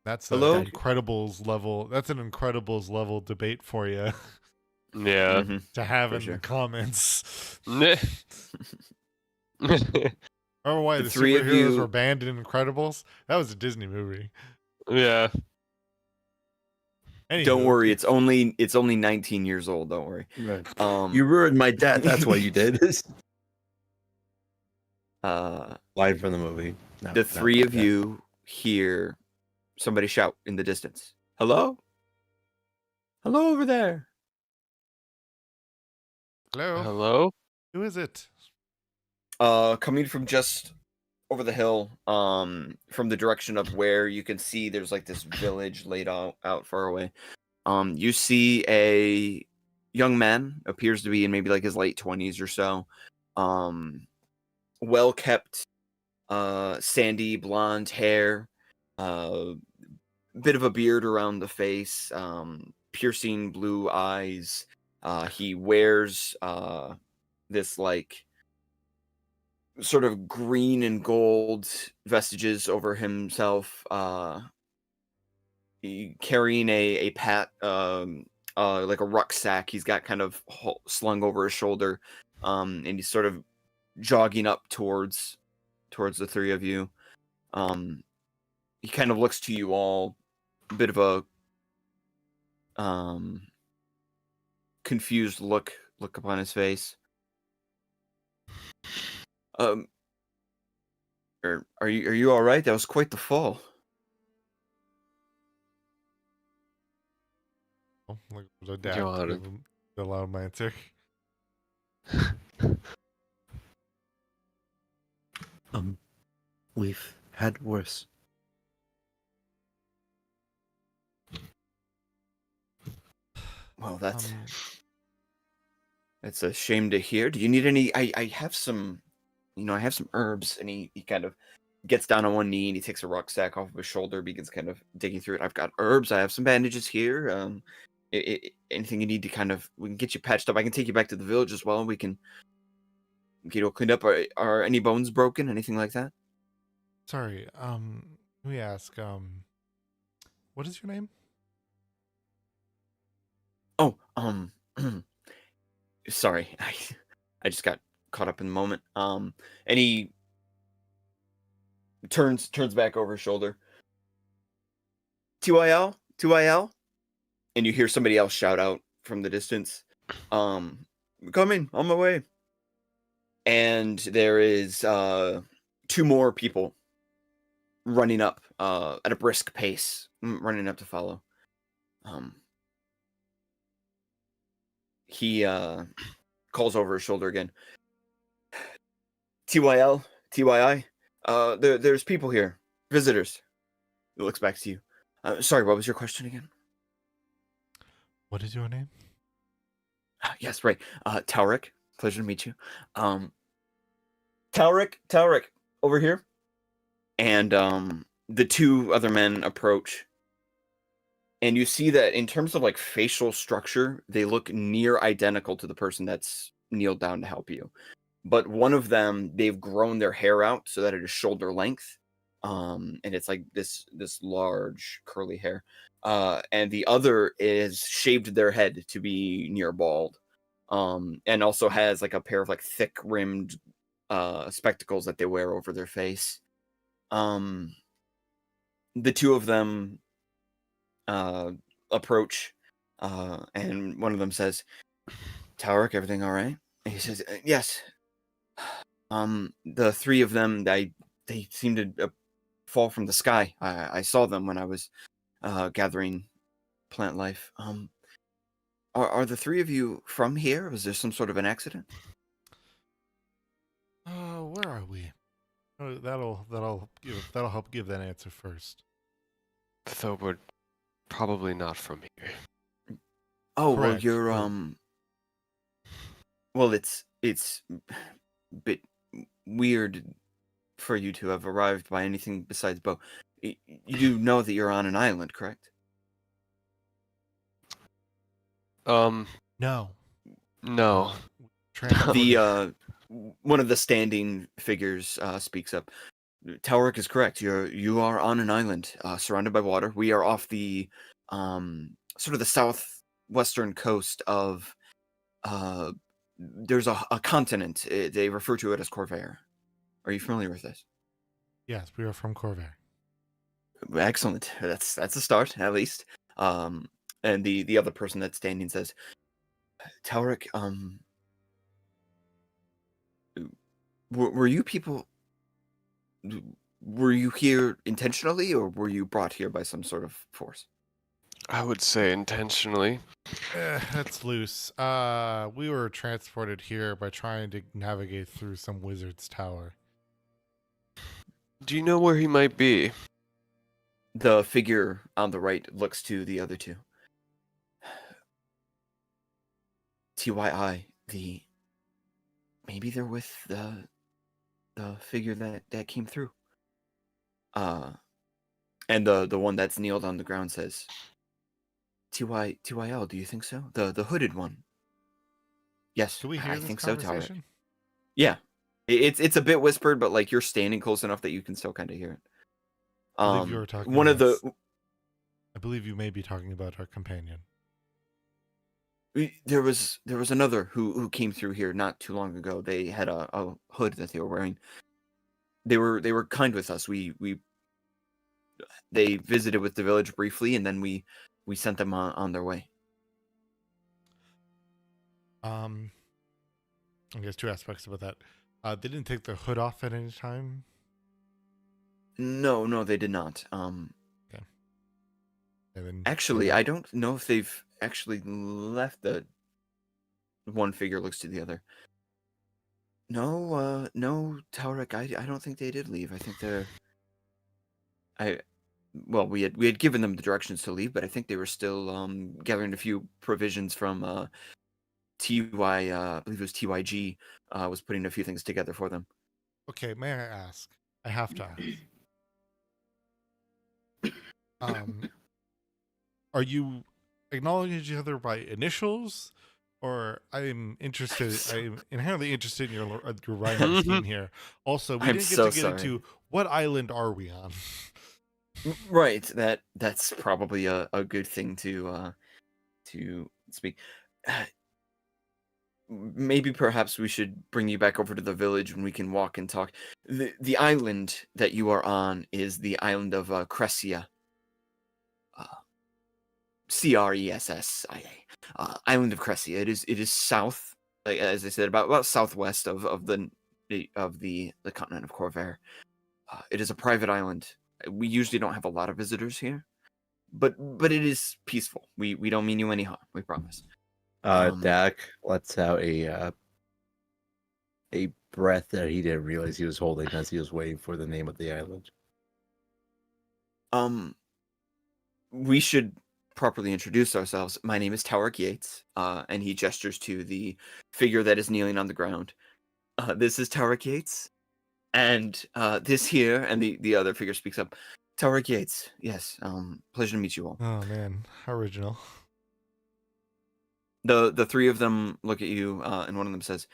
That's Hello? an Incredibles level. That's an Incredibles level debate for you Yeah. Mhm. to have For in sure. the comments. Meh. Remember why The the three of superheroes you- were banned in Incredibles? That was a Disney movie. Yeah. Anywho, Don't worry, it's only 19 years old. Don't worry. Right. Um, You ruined my dad. That's what you did. Line from the movie. No, the not three like of that. you hear somebody shout in the distance. Hello? Hello over there. hello. Hello? Who is it? Coming from just over the hill, from the direction of where you can see there's like this village laid out far away. You see a young man, appears to be in maybe like his late 20s or so. Well kept, sandy blonde hair, bit of a beard around the face, piercing blue eyes. He wears this like sort of green and gold vestiges over himself, carrying a pat, like a rucksack he's got kind of slung over his shoulder, and he's sort of jogging up towards the three of you. He kind of looks to you all, a bit of a confused look upon his face. Are you all right? That was quite the fall. Oh, like, was a dad Johannes. give him the loud answer. We've had worse. Well, that's a shame to hear. Do you need any? I have some, I have some herbs. And he kind of gets down on one knee and he takes a rucksack off of his shoulder, begins kind of digging through it. I've got herbs. I have some bandages here. Anything you need to we can get you patched up. I can take you back to the village as well. We can get you all cleaned up. Are any bones broken? Anything like that? Sorry, let me ask, what is your name? Oh, sorry. I just got caught up in the moment. And he turns back over his shoulder. TYL? And you hear somebody else shout out from the distance. Coming, on my way. And there is 2 more people running up at a brisk pace, running up to follow. He calls over his shoulder again. TYL, TYI. There's people here, visitors. He looks back to you. Sorry, what was your question again? What is your name? Yes, right. Talric. Pleasure to meet you. Talric, over here. And the two other men approach. And you see that in terms of like facial structure, they look near identical to the person that's kneeled down to help you. But one of them, they've grown their hair out so that it is shoulder length. And it's like this large curly hair. And the other is shaved their head to be near bald. And also has like a pair of like thick rimmed spectacles that they wear over their face. The two of them approach, and one of them says, "Talric, everything all right?" And he says, "Yes." The three of them, they seem to fall from the sky. I saw them when I was gathering plant life. Are the three of you from here? Was there some sort of an accident? Where are we? That'll help give that answer first. Though we're probably not from here. Oh, Correct, well, you're but- well, it's a bit weird for you to have arrived by anything besides boat. You do know that you're on an island, correct? No. No. The one of the standing figures speaks up. Talric is correct. You are on an island surrounded by water. We are off the sort of the southwestern coast of there's a continent. They refer to it as Corvair. Are you familiar with this? Yes, we are from Corvair. Excellent. That's a start, at least. And the other person that's standing says, Talric, were you people? Were you here intentionally, or were you brought here by some sort of force? I would say intentionally. That's loose. We were transported here by trying to navigate through some wizard's tower. Do you know where he might be? The figure on the right looks to the other two. TYI, maybe they're with the figure that came through. And the one that's kneeled on the ground says, TYL, do you think so? The hooded one. Yes, Do we hear I this think so, Talric. conversation? Yeah. It's a bit whispered, but like you're standing close enough that you can still kind of hear it. I believe you were talking one of about the I believe you may be talking about our companion. there was another who came through here not too long ago. They had a hood that they were wearing. They were kind with us. They visited with the village briefly, and then we sent them on their way. I guess two aspects about that. They didn't take the hood off at any time. No, they did not. And then Actually, I don't know if they've actually left. The one figure looks to the other. No, Talric, I don't think they did leave. I think we had given them the directions to leave, but I think they were still gathering a few provisions from TY. I believe it was TYG. Was putting a few things together for them. Okay, may I ask? I have to ask. Are you acknowledging each other by initials, or I'm inherently interested in your writing scheme here. Also, we I'm didn't get so to get sorry. into what island are we on. Right. That's probably a good thing to speak. Maybe perhaps we should bring you back over to the village when we can walk and talk. The island that you are on is the island of Cressia. Cressia. Island of Cressia. It is south, like, as I said, about southwest of the continent of Corvair. It is a private island. We usually don't have a lot of visitors here, but it is peaceful. We don't mean you any harm. We promise. Dak lets out a a breath that he didn't realize he was holding as he was waiting for the name of the island. We should properly introduce ourselves. My name is Towerick Yates, and he gestures to the figure that is kneeling on the ground. This is Towerick Yates, and this here, and the other figure speaks up. Towerick Yates, yes, pleasure to meet you all. Oh man, how original. The three of them look at you, and one of them says,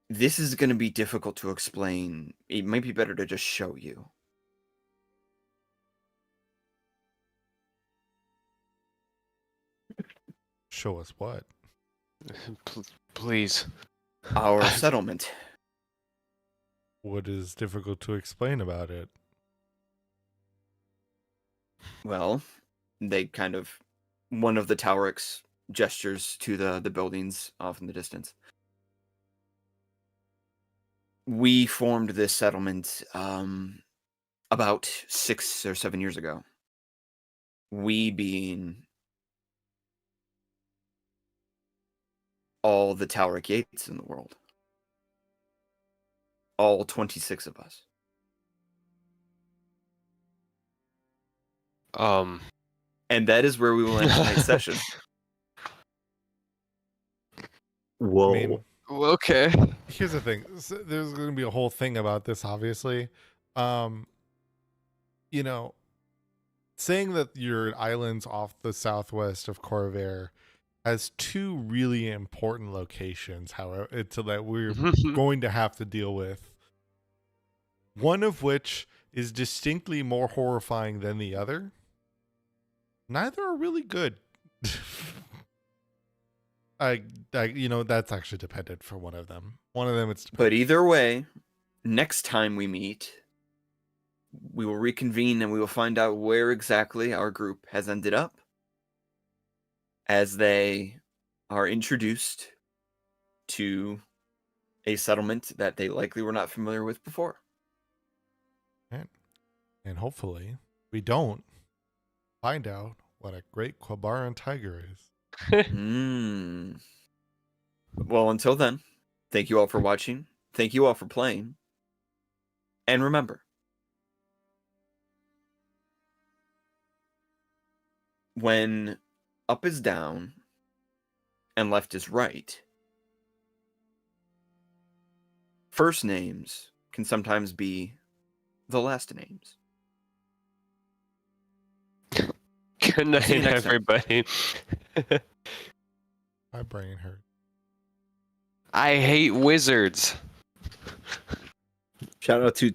"This is going to be difficult to explain. It might be better to just show you." Show us what? Please. Our settlement. What is difficult to explain about it? Well, they kind of, one of the Towericks gestures to the buildings off in the distance. We formed this settlement about 6 or 7 years ago. We being all the Towerick Yates in the world. All 26 of us. And that is where we will end tonight's session. Whoa. I mean, Okay. here's the thing. There's going to be a whole thing about this, obviously. You know, saying that your island's off the southwest of Corvair has two really important locations, however, so that we're going to have to deal with. One of which is distinctly more horrifying than the other. Neither are really good. That's actually dependent for one of them. One of them, it's dependent. But either way, next time we meet, we will reconvene and we will find out where exactly our group has ended up as they are introduced to a settlement that they likely were not familiar with before. And hopefully we don't find out what a great Quabaran tiger is. Well, until then, thank you all for watching. Thank you all for playing. And remember, when up is down and left is right, first names can sometimes be the last names. Good night, See you next time. everybody. My brain hurt. I hate wizards. Shout out to